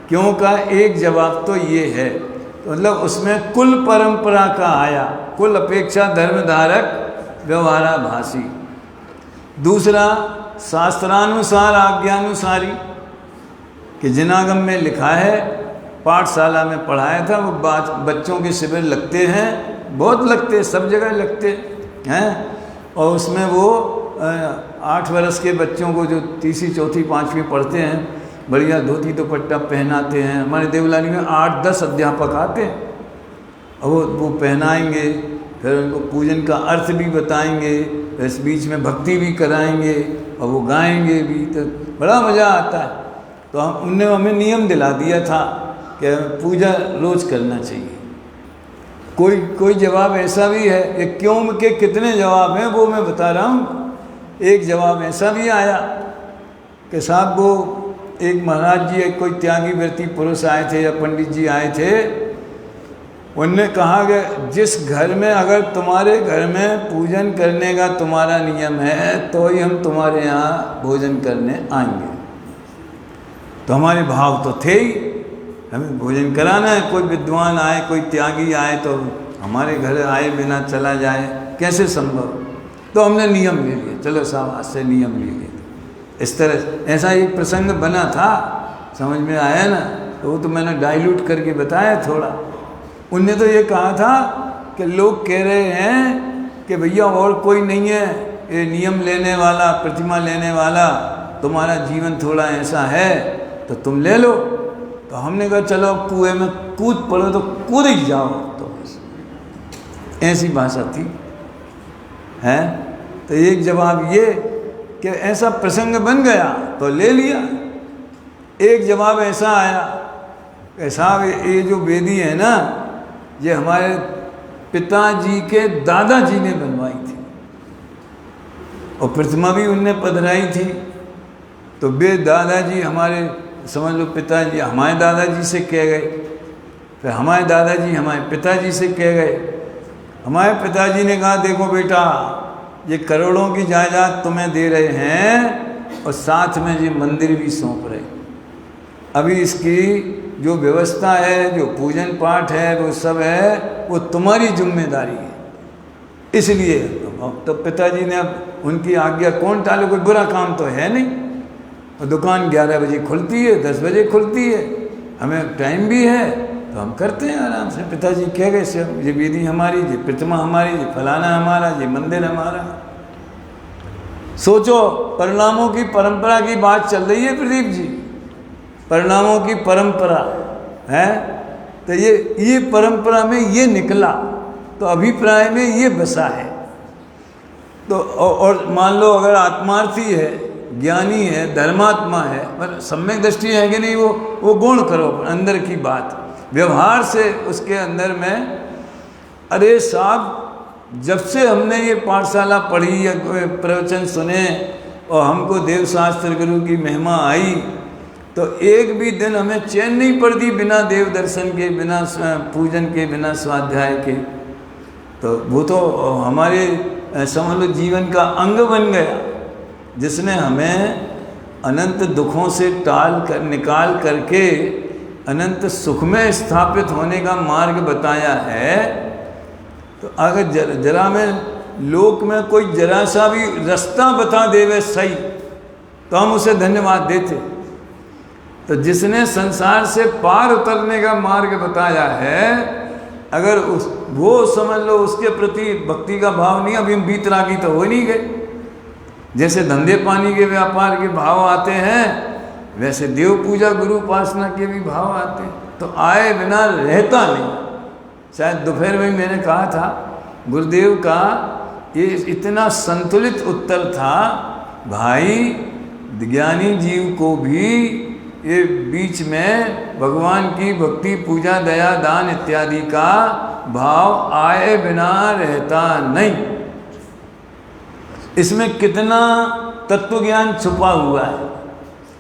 क्यों का एक जवाब तो ये है, तो मतलब उसमें कुल परंपरा का आया, कुल अपेक्षा धर्मधारक व्यवहाराभासी। दूसरा शास्त्रानुसार आज्ञानुसारी, कि जिनागम में लिखा है, पाठशाला में पढ़ाया था, वो बच्चों के शिविर लगते हैं, बहुत लगते, सब जगह लगते हैं। और उसमें वो 8 वर्ष के बच्चों को जो तीसरी चौथी पाँचवीं पढ़ते हैं, बढ़िया धोती दुपट्टा पहनाते हैं। हमारे देवलानी में 8-10 अध्यापक आते हैं और वो पहनाएंगे, फिर उनको पूजन का अर्थ भी बताएंगे, इस बीच में भक्ति भी कराएंगे और वो गाएंगे भी, तो बड़ा मज़ा आता है। तो उनने हमें नियम दिला दिया था कि पूजा रोज़ करना चाहिए। कोई जवाब ऐसा भी है, ये क्यों के कितने जवाब हैं वो मैं बता रहा हूँ। एक जवाब ऐसा भी आया कि साहब वो एक महाराज जी, एक कोई त्यागी व्रती पुरुष आए थे या पंडित जी आए थे, उनने कहा कि जिस घर में, अगर तुम्हारे घर में पूजन करने का तुम्हारा नियम है तो ही हम तुम्हारे यहाँ भोजन करने आएंगे। तो हमारे भाव तो थे ही, हमें भोजन कराना है। कोई विद्वान आए, कोई त्यागी आए तो हमारे घर आए बिना चला जाए, कैसे संभव? तो हमने नियम ले लिया, चलो साहब आज से नियम ले लिया। इस तरह ऐसा एक प्रसंग बना था, समझ में आया ना? तो वो तो मैंने डाइल्यूट करके बताया थोड़ा। उनने तो ये कहा था कि लोग कह रहे हैं कि भैया और कोई नहीं है ये नियम लेने वाला, प्रतिमा लेने वाला, तुम्हारा जीवन थोड़ा ऐसा है तो तुम ले लो। तो हमने कहा चलो कुएं में कूद पड़ो तो कूद ही जाओ। तो ऐसी भाषा थी है। तो एक जवाब ये कि ऐसा प्रसंग बन गया तो ले लिया। एक जवाब ऐसा आया कि साहब ये जो वेदी है ना, ये हमारे पिताजी के दादाजी ने बनवाई थी और प्रतिमा भी उनने पधराई थी। तो वे दादाजी हमारे, समझ लो पिताजी हमारे दादाजी से कह गए, फिर हमारे दादाजी हमारे पिताजी से कह गए। हमारे पिताजी ने कहा देखो बेटा, ये करोड़ों की जायदाद तुम्हें दे रहे हैं और साथ में ये मंदिर भी सौंप रहे। अभी इसकी जो व्यवस्था है, जो पूजन पाठ है, वो सब है, वो तुम्हारी जिम्मेदारी है। इसलिए तो पिताजी ने अब उनकी आज्ञा कौन टाले, कोई बुरा काम तो है नहीं। और दुकान 11 बजे खुलती है, 10 बजे खुलती है, हमें टाइम भी है तो हम करते हैं आराम से। पिताजी कह गए से ये वेदी हमारी, ये प्रतिमा हमारी, ये फलाना हमारा, ये मंदिर हमारा। सोचो, परिणामों की परंपरा की बात चल रही है प्रदीप जी, परिणामों की परंपरा है। तो ये परंपरा में ये निकला, तो अभिप्राय में ये बसा है। तो और मान लो अगर आत्मार्थी है, ज्ञानी है, धर्मात्मा है, पर सम्यक दृष्टि है कि नहीं, वो गुण करो अंदर की बात, व्यवहार से उसके अंदर में। अरे साहब, जब से हमने ये पाठशाला पढ़ी या प्रवचन सुने और हमको देवशास्त्र गुरु की महिमा आई, तो एक भी दिन हमें चैन नहीं पड़ती बिना देव दर्शन के, बिना पूजन के, बिना स्वाध्याय के। तो वो तो हमारे समझ लो जीवन का अंग बन गया, जिसने हमें अनंत दुखों से निकाल करके अनंत सुख में स्थापित होने का मार्ग बताया है। तो अगर जरा में लोक में कोई जरा सा भी रास्ता बता देवे सही, तो हम उसे धन्यवाद देते। तो जिसने संसार से पार उतरने का मार्ग बताया है, अगर वो समझ लो उसके प्रति भक्ति का भाव नहीं, अभी हम बीतरागी तो हो नहीं गए। जैसे धंधे पानी के व्यापार के भाव आते हैं, वैसे देव पूजा गुरु उपासना के भी भाव आते हैं। तो आए बिना रहता नहीं। शायद दोपहर में मैंने कहा था, गुरुदेव का ये इतना संतुलित उत्तर था, भाई ज्ञानी जीव को भी ये बीच में भगवान की भक्ति, पूजा, दया, दान इत्यादि का भाव आए बिना रहता नहीं। इसमें कितना तत्व ज्ञान छुपा हुआ है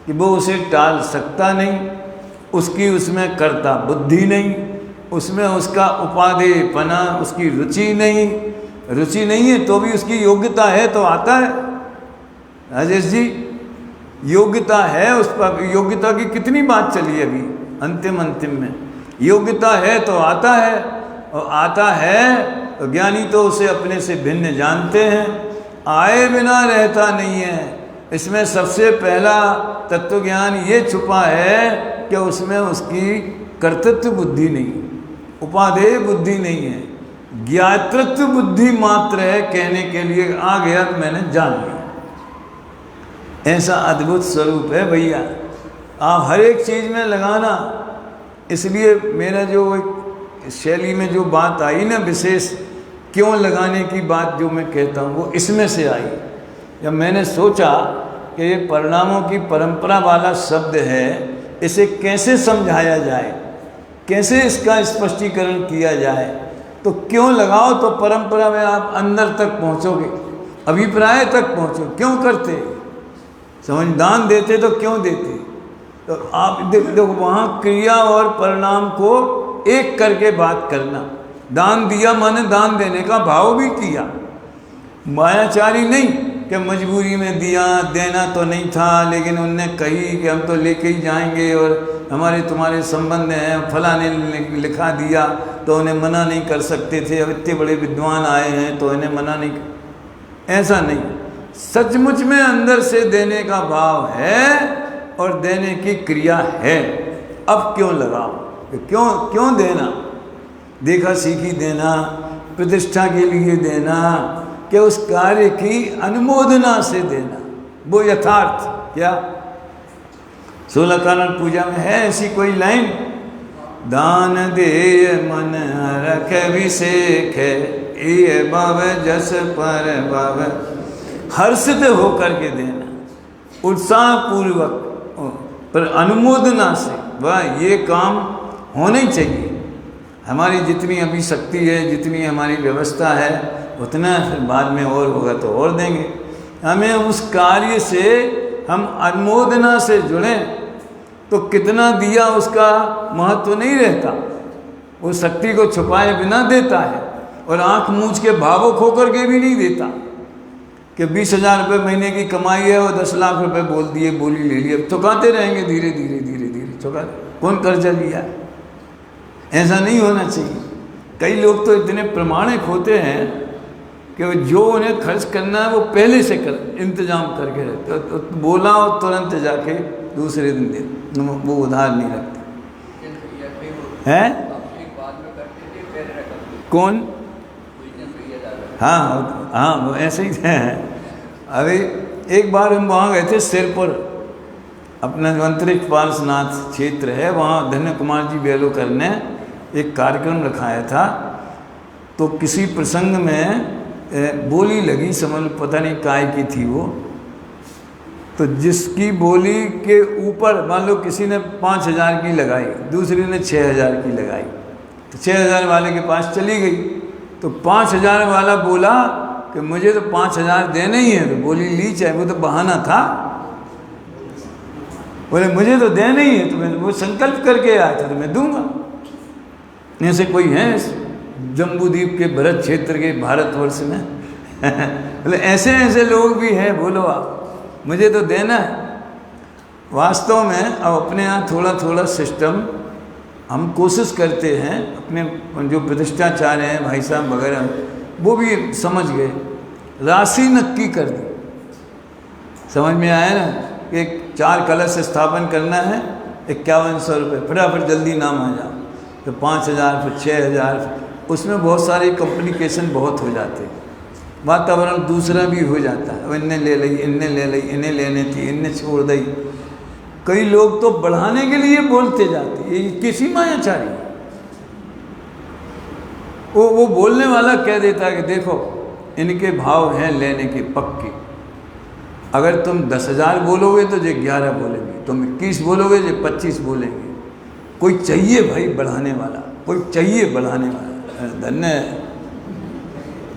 कि वो उसे टाल सकता नहीं, उसकी उसमें कर्ता बुद्धि नहीं, उसमें उसका उपादेयपना, उसकी रुचि नहीं है, तो भी उसकी योग्यता है तो आता है। राजेश जी, योग्यता है, उस पर योग्यता की कितनी बात चली अभी अंतिम में। योग्यता है तो आता है, और आता है तो ज्ञानी तो उसे अपने से भिन्न जानते हैं, आए बिना रहता नहीं है। इसमें सबसे पहला तत्व ज्ञान ये छुपा है कि उसमें उसकी कर्तृत्व बुद्धि नहीं, उपादेय बुद्धि नहीं है, ज्ञातृत्व बुद्धि मात्र है। कहने के लिए आ गया तो मैंने जान लिया, ऐसा अद्भुत स्वरूप है भैया। आप हर एक चीज़ में लगाना। इसलिए मेरा जो शैली में जो बात आई ना, विशेष क्यों लगाने की बात जो मैं कहता हूँ, वो इसमें से आई। जब मैंने सोचा कि ये परिणामों की परंपरा वाला शब्द है, इसे कैसे समझाया जाए, कैसे इसका स्पष्टीकरण किया जाए, तो क्यों लगाओ, तो परंपरा में आप अंदर तक पहुँचोगे, अभिप्राय तक पहुँचो। क्यों करते, समझ, दान देते तो क्यों देते, तो आप देखो वहाँ क्रिया और परिणाम को एक करके बात करना। दान दिया माने दान देने का भाव भी किया, मायाचारी नहीं कि मजबूरी में दिया, देना तो नहीं था, लेकिन उनने कही कि हम तो लेके ही जाएंगे और हमारे तुम्हारे संबंध हैं, फलाने लिखा दिया तो उन्हें मना नहीं कर सकते थे, अब इतने बड़े विद्वान आए हैं तो इन्हें मना नहीं। ऐसा नहीं, सचमुच में अंदर से देने का भाव है और देने की क्रिया है। अब क्यों लगाओ, क्यों देना, देखा सीखी देना, प्रतिष्ठा के लिए देना, कि उस कार्य की अनुमोदना से देना, वो यथार्थ। क्या 16 कारण पूजा में है ऐसी कोई लाइन, दान दे मन रख विषेख ये भव जस पर भव, हर्षित होकर के देना, उत्साह पूर्वक, पर अनुमोदना से। वह ये काम होना ही चाहिए। हमारी जितनी अभी शक्ति है, जितनी हमारी व्यवस्था है, उतना फिर बाद में और होगा तो और देंगे। हमें उस कार्य से हम अनुमोदना से जुड़ें, तो कितना दिया उसका महत्व नहीं रहता, वो शक्ति को छुपाए बिना देता है। और आँख मूंछ के भावुक होकर के भी नहीं देता कि 20,000 रुपये महीने की कमाई है और 10 लाख रुपए बोल दिए, बोली ले ली, अब चुकाते रहेंगे धीरे धीरे चुका। कौन कर्जा लिया, ऐसा नहीं होना चाहिए। कई लोग तो इतने प्रमाणिक होते हैं कि जो उन्हें खर्च करना है वो पहले से कर इंतजाम करके रखते, तो बोला और तुरंत जाके दूसरे दिन दे, वो उधार नहीं रखते हैं। कौन? हाँ हाँ, वो ऐसे ही है। अभी एक बार हम वहाँ गए थे सिरपुर, अपना अंतरिक्ष पार्श्वनाथ क्षेत्र है, वहाँ धन्य कुमार जी बेलोकर ने एक कार्यक्रम रखाया था। तो किसी प्रसंग में बोली लगी, समझ पता नहीं काय की थी वो, तो जिसकी बोली के ऊपर मान लो किसी ने 5,000 की लगाई, दूसरी ने 6,000 की लगाई, तो 6,000 वाले के पास चली गई। तो 5,000 वाला बोला कि मुझे तो 5,000 देने ही है, तो बोली ली, चाहे वो तो बहाना था, बोले मुझे तो देने ही है, तो मैं वो संकल्प करके आया था तो मैं दूंगा। ऐसे कोई है जम्बूद्वीप के भरत क्षेत्र के भारतवर्ष में बोले ऐसे ऐसे लोग भी हैं, बोलो आप, मुझे तो देना है। वास्तव में अब अपने यहाँ थोड़ा थोड़ा सिस्टम हम कोशिश करते हैं, अपने जो प्रतिष्ठाचार्य हैं भाई साहब वगैरह वो भी समझ गए, राशि नक्की कर दी, समझ में आया ना कि 4 कलश स्थापन करना है 5100 रुपये, फटाफट जल्दी नाम आ जाओ, तो 5,000 फिर 6,000, उसमें बहुत सारे कॉम्प्लिकेशन बहुत हो जाते हैं, वातावरण दूसरा भी हो जाता है, इन्हें ले ली, इन्हें ले ली, इन्हें लेने थी, इन्हें छोड़ दी। कई लोग तो बढ़ाने के लिए बोलते जाते, ये किसी मायाचारी, वो बोलने वाला कह देता है कि देखो इनके भाव हैं लेने के पक्के, अगर तुम 10,000 बोलोगे तो ये 11 बोलेंगे, तुम 21 बोलोगे ये 25 बोलेंगे। कोई चाहिए भाई बढ़ाने वाला, कोई चाहिए बढ़ाने वाला, धन्य है।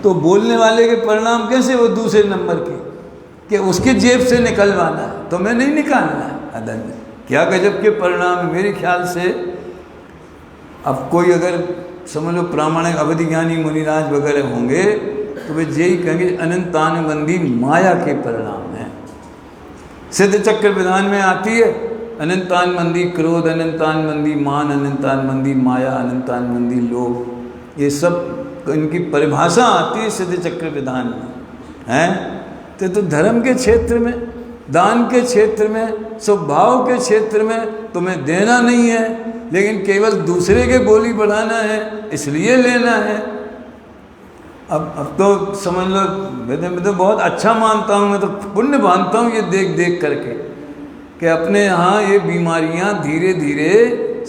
तो बोलने वाले के परिणाम कैसे वो दूसरे नंबर के कि उसके जेब से निकलवाना है, तो मैं नहीं निकालना है, धन्य। क्या गजब के परिणाम है मेरे ख्याल से। अब कोई अगर समझ लो प्रामाणिक अवधि ज्ञानी मुनिराज वगैरह होंगे तो वे यही कहेंगे अनंतानुबंधी माया के परिणाम हैं। सिद्ध चक्र विधान में आती है अनंतानुबंधी क्रोध, अनंतानुबंधी मान, अनंतानुबंधी माया, अनंतानुबंधी लोभ, ये सब इनकी परिभाषा आती है सिद्ध चक्र विधान में, हैं। तो धर्म के क्षेत्र में, दान के क्षेत्र में, स्वभाव के क्षेत्र में तुम्हें देना नहीं है, लेकिन केवल दूसरे के बोली बढ़ाना है, इसलिए लेना है। अब तो समझ लो, मैं तो बहुत अच्छा मानता हूँ, मैं तो पुण्य मानता हूँ ये देख देख करके कि अपने यहाँ ये बीमारियाँ धीरे धीरे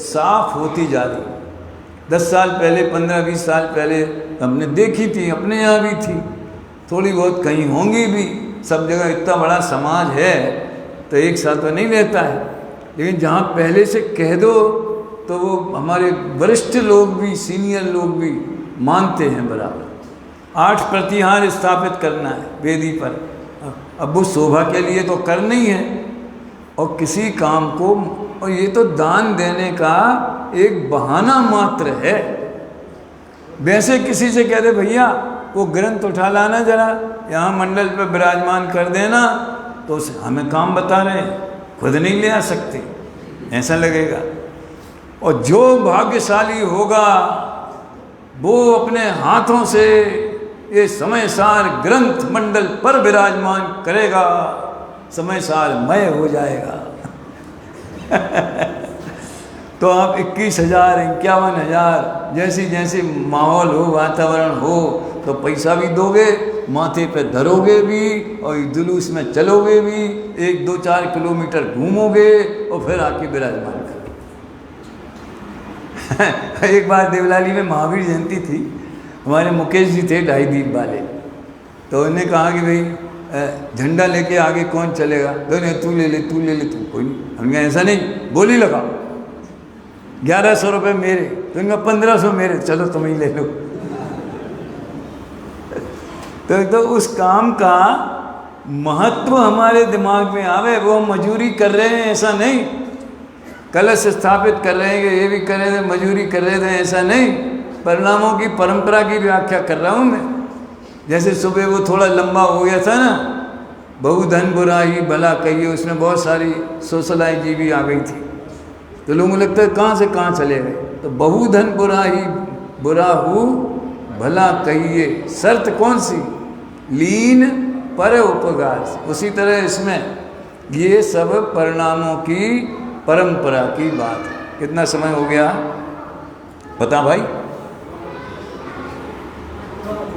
साफ होती जा रही। 10 साल पहले, 15-20 साल पहले हमने देखी थी, अपने यहाँ भी थी, थोड़ी बहुत कहीं होंगी भी, सब जगह इतना बड़ा समाज है तो एक साथ तो नहीं रहता है, लेकिन जहाँ पहले से कह दो तो वो हमारे वरिष्ठ लोग भी, सीनियर लोग भी मानते हैं बराबर। 8 प्रतिहार स्थापित करना है वेदी पर, अब वो शोभा के लिए तो करना ही है, और किसी काम को, और ये तो दान देने का एक बहाना मात्र है। वैसे किसी से कह दे भैया वो ग्रंथ उठा लाना जरा, यहाँ मंडल पे विराजमान कर देना, तो हमें काम बता रहे हैं, खुद नहीं ले आ सकते, ऐसा लगेगा। और जो भाग्यशाली होगा वो अपने हाथों से ये समय सार ग्रंथ मंडल पर विराजमान करेगा, समय सार मय हो जाएगा तो आप 21,000, 51,000, जैसी जैसी माहौल हो, वातावरण हो, तो पैसा भी दोगे, माथे पे धरोगे भी, और जुलूस में चलोगे भी, 1-2-4 किलोमीटर घूमोगे और फिर आके विराजमान करोगे एक बार देवलाली में महावीर जयंती थी, हमारे मुकेश जी थे ढाईदीप वाले, तो उन्होंने कहा कि भाई झंडा लेके आगे कौन चलेगा, तो तू ले ले, तू ले ले, तू कोई नहीं। हमने कहा ऐसा नहीं, बोली लगाओ, 1100 रुपये मेरे, तो इनका 1500 मेरे, चलो तुम ही ले लो तो उस काम का महत्व हमारे दिमाग में आवे, वो हम मजूरी कर रहे हैं ऐसा नहीं, कलश स्थापित कर रहे हैं कि ये भी कर रहे थे, मजूरी कर रहे थे ऐसा नहीं, परिणामों की परंपरा की व्याख्या कर रहा हूँ मैं। जैसे सुबह वो थोड़ा लंबा हो गया था ना, बहुधन बुरा ही भला कहिए, उसमें बहुत सारी सोशलाइजी भी आ गई थी, तो लोगों को लगता है कहाँ से कहाँ चले गए। तो बहुधन बुरा ही बुरा हो भला कहिए, शर्त कौन सी, लीन पर उपकार। उसी तरह इसमें ये सब परिणामों की परंपरा की बात है। कितना समय हो गया पता भाई?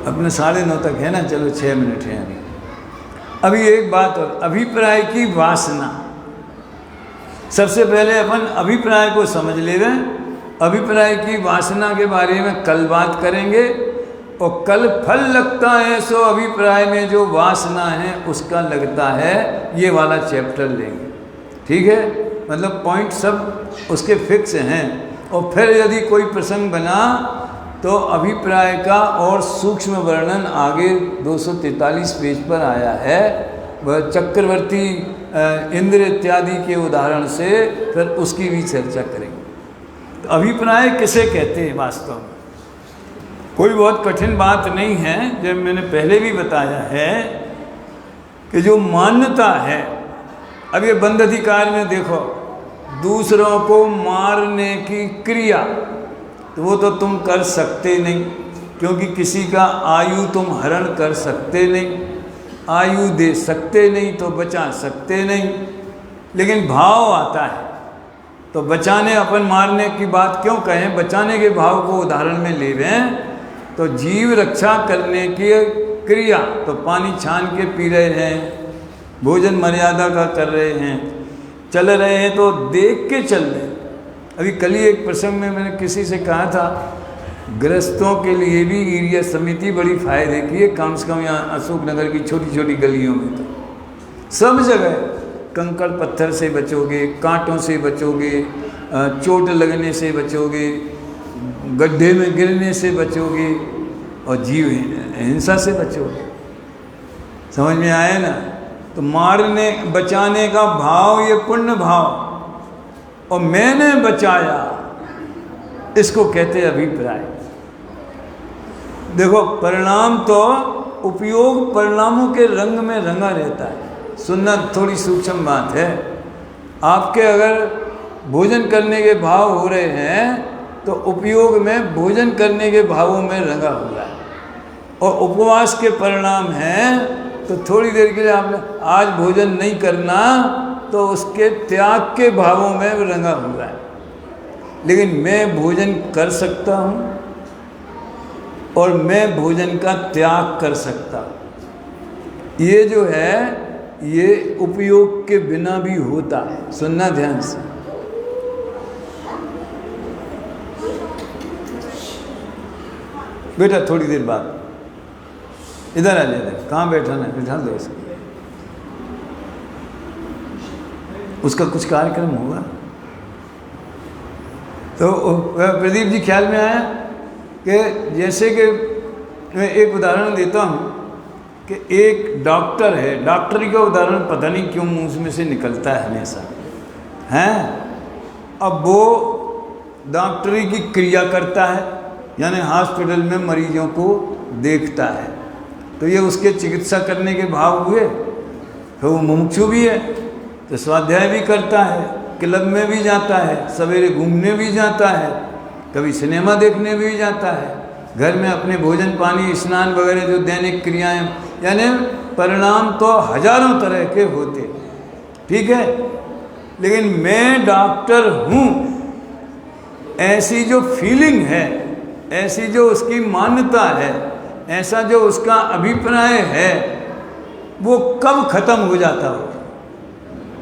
अपने 9:30 तक है ना, चलो 6 मिनट है अभी एक बात और, अभिप्राय की वासना। सबसे पहले अपन अभिप्राय को समझ ले रहे हैं। अभिप्राय की वासना के बारे में कल बात करेंगे, और कल फल लगता है सो अभिप्राय में जो वासना है उसका लगता है, ये वाला चैप्टर लेंगे। ठीक है, मतलब पॉइंट सब उसके फिक्स हैं। और फिर यदि कोई प्रसंग बना तो अभिप्राय का और सूक्ष्म वर्णन आगे 243 पेज पर आया है। वह चक्रवर्ती इंद्र इत्यादि के उदाहरण से फिर उसकी भी चर्चा करेंगे। तो अभिप्राय किसे कहते हैं वास्तव में? कोई बहुत कठिन बात नहीं है। जब मैंने पहले भी बताया है कि जो मान्यता है, अब ये बंद अधिकार में देखो, दूसरों को मारने की क्रिया तो वो तो तुम कर सकते नहीं, क्योंकि किसी का आयु तुम हरण कर सकते नहीं, आयु दे सकते नहीं तो बचा सकते नहीं। लेकिन भाव आता है तो बचाने, अपन मारने की बात क्यों कहें, बचाने के भाव को उदाहरण में ले रहे हैं। तो जीव रक्षा करने की क्रिया, तो पानी छान के पी रहे हैं, भोजन मर्यादा का कर रहे हैं, चल रहे हैं तो देख के चल रहे हैं। अभी कल ही एक प्रसंग में मैंने किसी से कहा था, गृहस्थों के लिए भी एरिया समिति बड़ी फायदे की है। कम से कम यहाँ अशोक नगर की छोटी छोटी गलियों में तो सब जगह कंकड़ पत्थर से बचोगे, कांटों से बचोगे, चोट लगने से बचोगे, गड्ढे में गिरने से बचोगे, और जीव हिंसा से बचोगे। समझ में आया ना? तो मारने बचाने का भाव ये पुण्य भाव, और मैंने बचाया, इसको कहते हैं अभिप्राय। देखो, परिणाम तो उपयोग परिणामों के रंग में रंगा रहता है। सुनना थोड़ी सूक्ष्म बात है। आपके अगर भोजन करने के भाव हो रहे हैं तो उपयोग में भोजन करने के भावों में रंगा हुआ है। और उपवास के परिणाम हैं तो थोड़ी देर के लिए आपने आज भोजन नहीं करना, तो उसके त्याग के भावों में रंगा हुआ है। लेकिन मैं भोजन कर सकता हूँ और मैं भोजन का त्याग कर सकता हूँ। ये जो है ये उपयोग के बिना भी होता है। सुनना ध्यान से। बेटा थोड़ी देर बाद इधर आ जाए। कहाँ बैठा ना, बैठा दो इसको। उसका कुछ कार्यक्रम होगा तो प्रदीप जी ख्याल में आया कि जैसे कि मैं एक उदाहरण देता हूँ कि एक डॉक्टर है, डॉक्टरी का उदाहरण पता नहीं क्यों मुंह में से निकलता है हमेशा, हैं? अब वो डॉक्टरी की क्रिया करता है, यानी हॉस्पिटल में मरीजों को देखता है, तो ये उसके चिकित्सा करने के भाव हुए। तो वो मुमुक्षु भी है तो स्वाध्याय भी करता है, क्लब में भी जाता है, सवेरे घूमने भी जाता है, कभी सिनेमा देखने भी जाता है, घर में अपने भोजन पानी स्नान वगैरह जो दैनिक क्रियाएं, यानी परिणाम तो हजारों तरह के होते। ठीक है, लेकिन मैं डॉक्टर हूँ, ऐसी जो फीलिंग है, ऐसी जो उसकी मान्यता है, ऐसा जो उसका अभिप्राय है, वो कब खत्म हो जाता हो?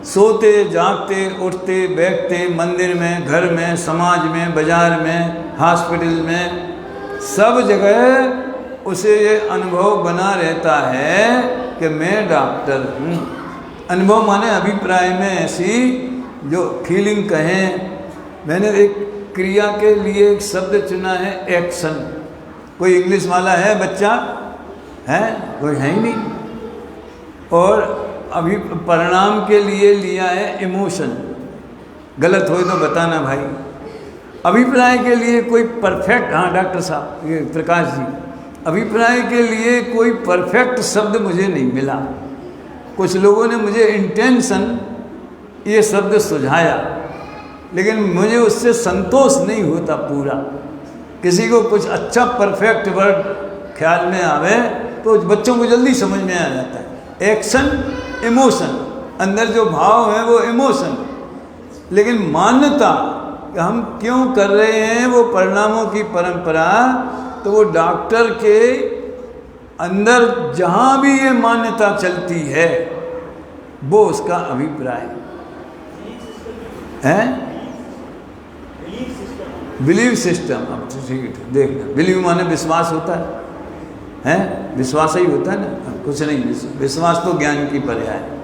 सोते जागते उठते बैठते, मंदिर में, घर में, समाज में, बाजार में, हॉस्पिटल में, सब जगह उसे ये अनुभव बना रहता है कि मैं डॉक्टर हूँ। अनुभव माने अभिप्राय में ऐसी जो फीलिंग कहें। मैंने एक क्रिया के लिए एक शब्द चुना है, एक्शन। कोई इंग्लिश वाला है बच्चा? है? कोई है ही नहीं। और अभी परिणाम के लिए लिया है इमोशन। गलत हो तो बताना भाई। अभिप्राय के लिए कोई परफेक्ट, हाँ डॉक्टर साहब, ये प्रकाश जी, अभिप्राय के लिए कोई परफेक्ट शब्द मुझे नहीं मिला। कुछ लोगों ने मुझे इंटेंशन ये शब्द सुझाया, लेकिन मुझे उससे संतोष नहीं होता पूरा। किसी को कुछ अच्छा परफेक्ट वर्ड ख्याल में आवे तो बच्चों को जल्दी समझ में आ जाता है। एक्शन, इमोशन, अंदर जो भाव है वो इमोशन, लेकिन मान्यता हम क्यों कर रहे हैं वो परिणामों की परंपरा। तो वो डॉक्टर के अंदर जहाँ भी ये मान्यता चलती है वो उसका अभिप्राय है। बिलीव सिस्टम, अब ठीक देखना, बिलीव माने विश्वास होता है, विश्वास ही होता है ना, कुछ नहीं। विश्वास तो ज्ञान की पर्याय है।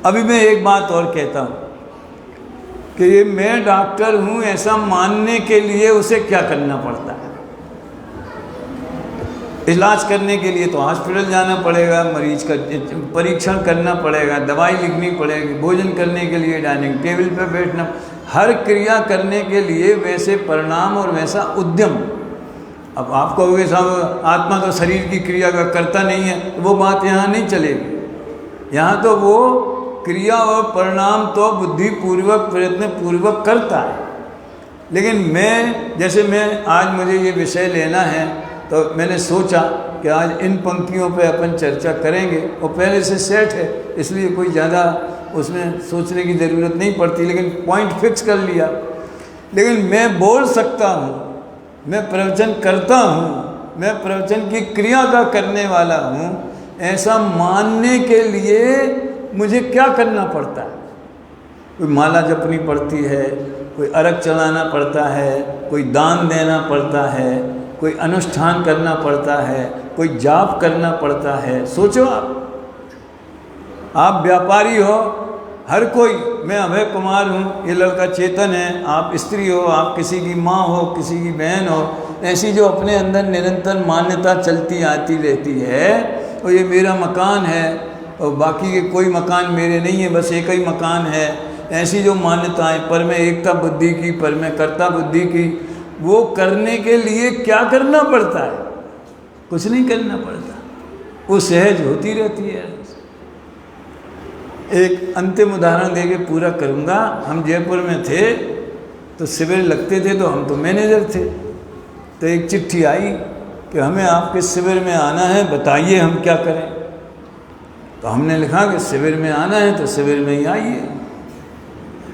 अभी मैं एक बात और कहता हूँ कि ये मैं डॉक्टर हूँ ऐसा मानने के लिए उसे क्या करना पड़ता है। इलाज करने के लिए तो हॉस्पिटल जाना पड़ेगा, मरीज का परीक्षण करना पड़ेगा, दवाई लिखनी पड़ेगी, भोजन करने के लिए डाइनिंग टेबल पर बैठना, हर क्रिया करने के लिए वैसे परिणाम और वैसा उद्यम। अब आप कहोगे साहब आत्मा तो शरीर की क्रिया का करता नहीं है, तो वो बात यहाँ नहीं चलेगी। यहाँ तो वो क्रिया और परिणाम तो बुद्धिपूर्वक प्रयत्न पूर्वक करता है। लेकिन मैं जैसे आज मुझे ये विषय लेना है तो मैंने सोचा कि आज इन पंक्तियों पे अपन चर्चा करेंगे, और पहले से सेट है इसलिए कोई ज़्यादा उसमें सोचने की ज़रूरत नहीं पड़ती, लेकिन पॉइंट फिक्स कर लिया। लेकिन मैं बोल सकता हूँ, मैं प्रवचन करता हूँ, मैं प्रवचन की क्रिया का करने वाला हूँ, ऐसा मानने के लिए मुझे क्या करना पड़ता है। कोई माला जपनी पड़ती है, कोई अर्घ चढ़ाना पड़ता है, कोई दान देना पड़ता है, कोई अनुष्ठान करना पड़ता है, कोई जाप करना पड़ता है। सोचो आप व्यापारी हो, हर कोई, मैं अभय कुमार हूँ, ये लड़का चेतन है, आप स्त्री हो, आप किसी की माँ हो, किसी की बहन हो, ऐसी जो अपने अंदर निरंतर मान्यता चलती आती रहती है, और ये मेरा मकान है और बाकी के कोई मकान मेरे नहीं है, बस एक ही मकान है, ऐसी जो मान्यताएं, पर मैं एकता बुद्धि की, पर मैं कर्ता बुद्धि की, वो करने के लिए क्या करना पड़ता है? कुछ नहीं करना पड़ता, वो सहज होती रहती है। एक अंतिम उदाहरण देके पूरा करूँगा। हम जयपुर में थे तो शिविर लगते थे, तो हम तो मैनेजर थे, तो एक चिट्ठी आई कि हमें आपके शिविर में आना है, बताइए हम क्या करें। तो हमने लिखा कि शिविर में आना है तो शिविर में ही आइए।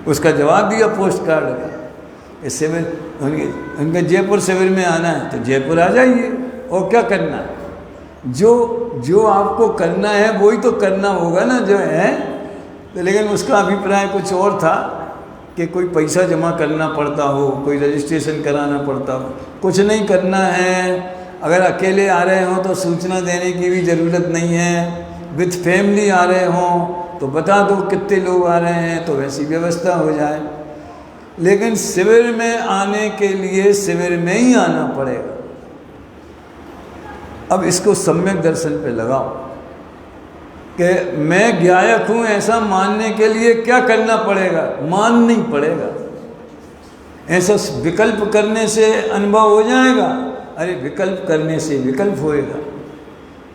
उसका जवाब दिया पोस्ट कार्ड का, इस शिविर उनके जयपुर शिविर में आना है तो जयपुर आ जाइए, और क्या करना है, जो आपको करना है वही तो करना होगा ना, जो है। तो लेकिन उसका अभिप्राय कुछ और था कि कोई पैसा जमा करना पड़ता हो, कोई रजिस्ट्रेशन कराना पड़ता हो। कुछ नहीं करना है। अगर अकेले आ रहे हो तो सूचना देने की भी ज़रूरत नहीं है। विथ फैमिली आ रहे हों तो बता दो कितने लोग आ रहे हैं, तो वैसी व्यवस्था हो जाए। लेकिन शिविर में आने के लिए शिविर में ही आना पड़ेगा। अब इसको सम्यक दर्शन पे लगाओ कि मैं ज्ञायक हूँ ऐसा मानने के लिए क्या करना पड़ेगा? मान नहीं पड़ेगा। ऐसा विकल्प करने से अनुभव हो जाएगा? अरे विकल्प करने से विकल्प होएगा,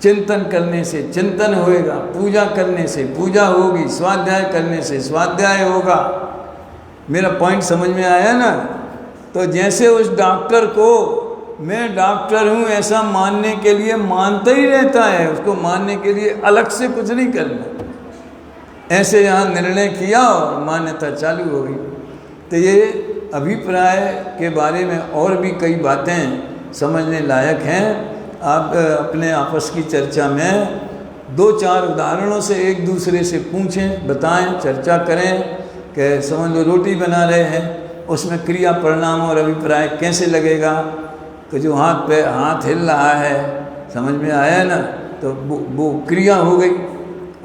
चिंतन करने से चिंतन होएगा, पूजा करने से पूजा होगी, स्वाध्याय करने से स्वाध्याय होगा। मेरा पॉइंट समझ में आया ना? तो जैसे उस डॉक्टर को मैं डॉक्टर हूँ ऐसा मानने के लिए मानता ही रहता है, उसको मानने के लिए अलग से कुछ नहीं करना। ऐसे यहाँ निर्णय किया और मान्यता चालू हो गई। तो ये अभिप्राय के बारे में और भी कई बातें समझने लायक हैं। आप अपने आपस की चर्चा में 2-4 उदाहरणों से एक दूसरे से पूछें, बताएं, चर्चा करें कि समझ लो रोटी बना रहे हैं, उसमें क्रिया परिणाम और अभिप्राय कैसे लगेगा। तो जो हाथ हिल रहा है, समझ में आया ना, तो वो क्रिया हो गई,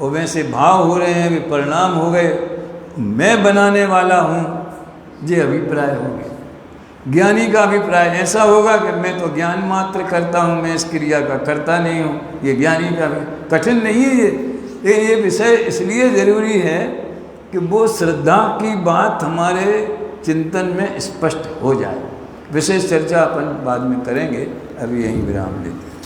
और वैसे भाव हो रहे हैं, वे परिणाम हो गए। मैं बनाने वाला हूँ, ये अभिप्राय हो गया। ज्ञानी का अभिप्राय ऐसा होगा कि मैं तो ज्ञान मात्र करता हूँ, मैं इस क्रिया का करता नहीं हूँ। ये ज्ञानी का कठिन नहीं है ये विषय इसलिए ज़रूरी है कि वो श्रद्धा की बात हमारे चिंतन में स्पष्ट हो जाए। विशेष चर्चा अपन बाद में करेंगे, अभी यहीं विराम लेते हैं।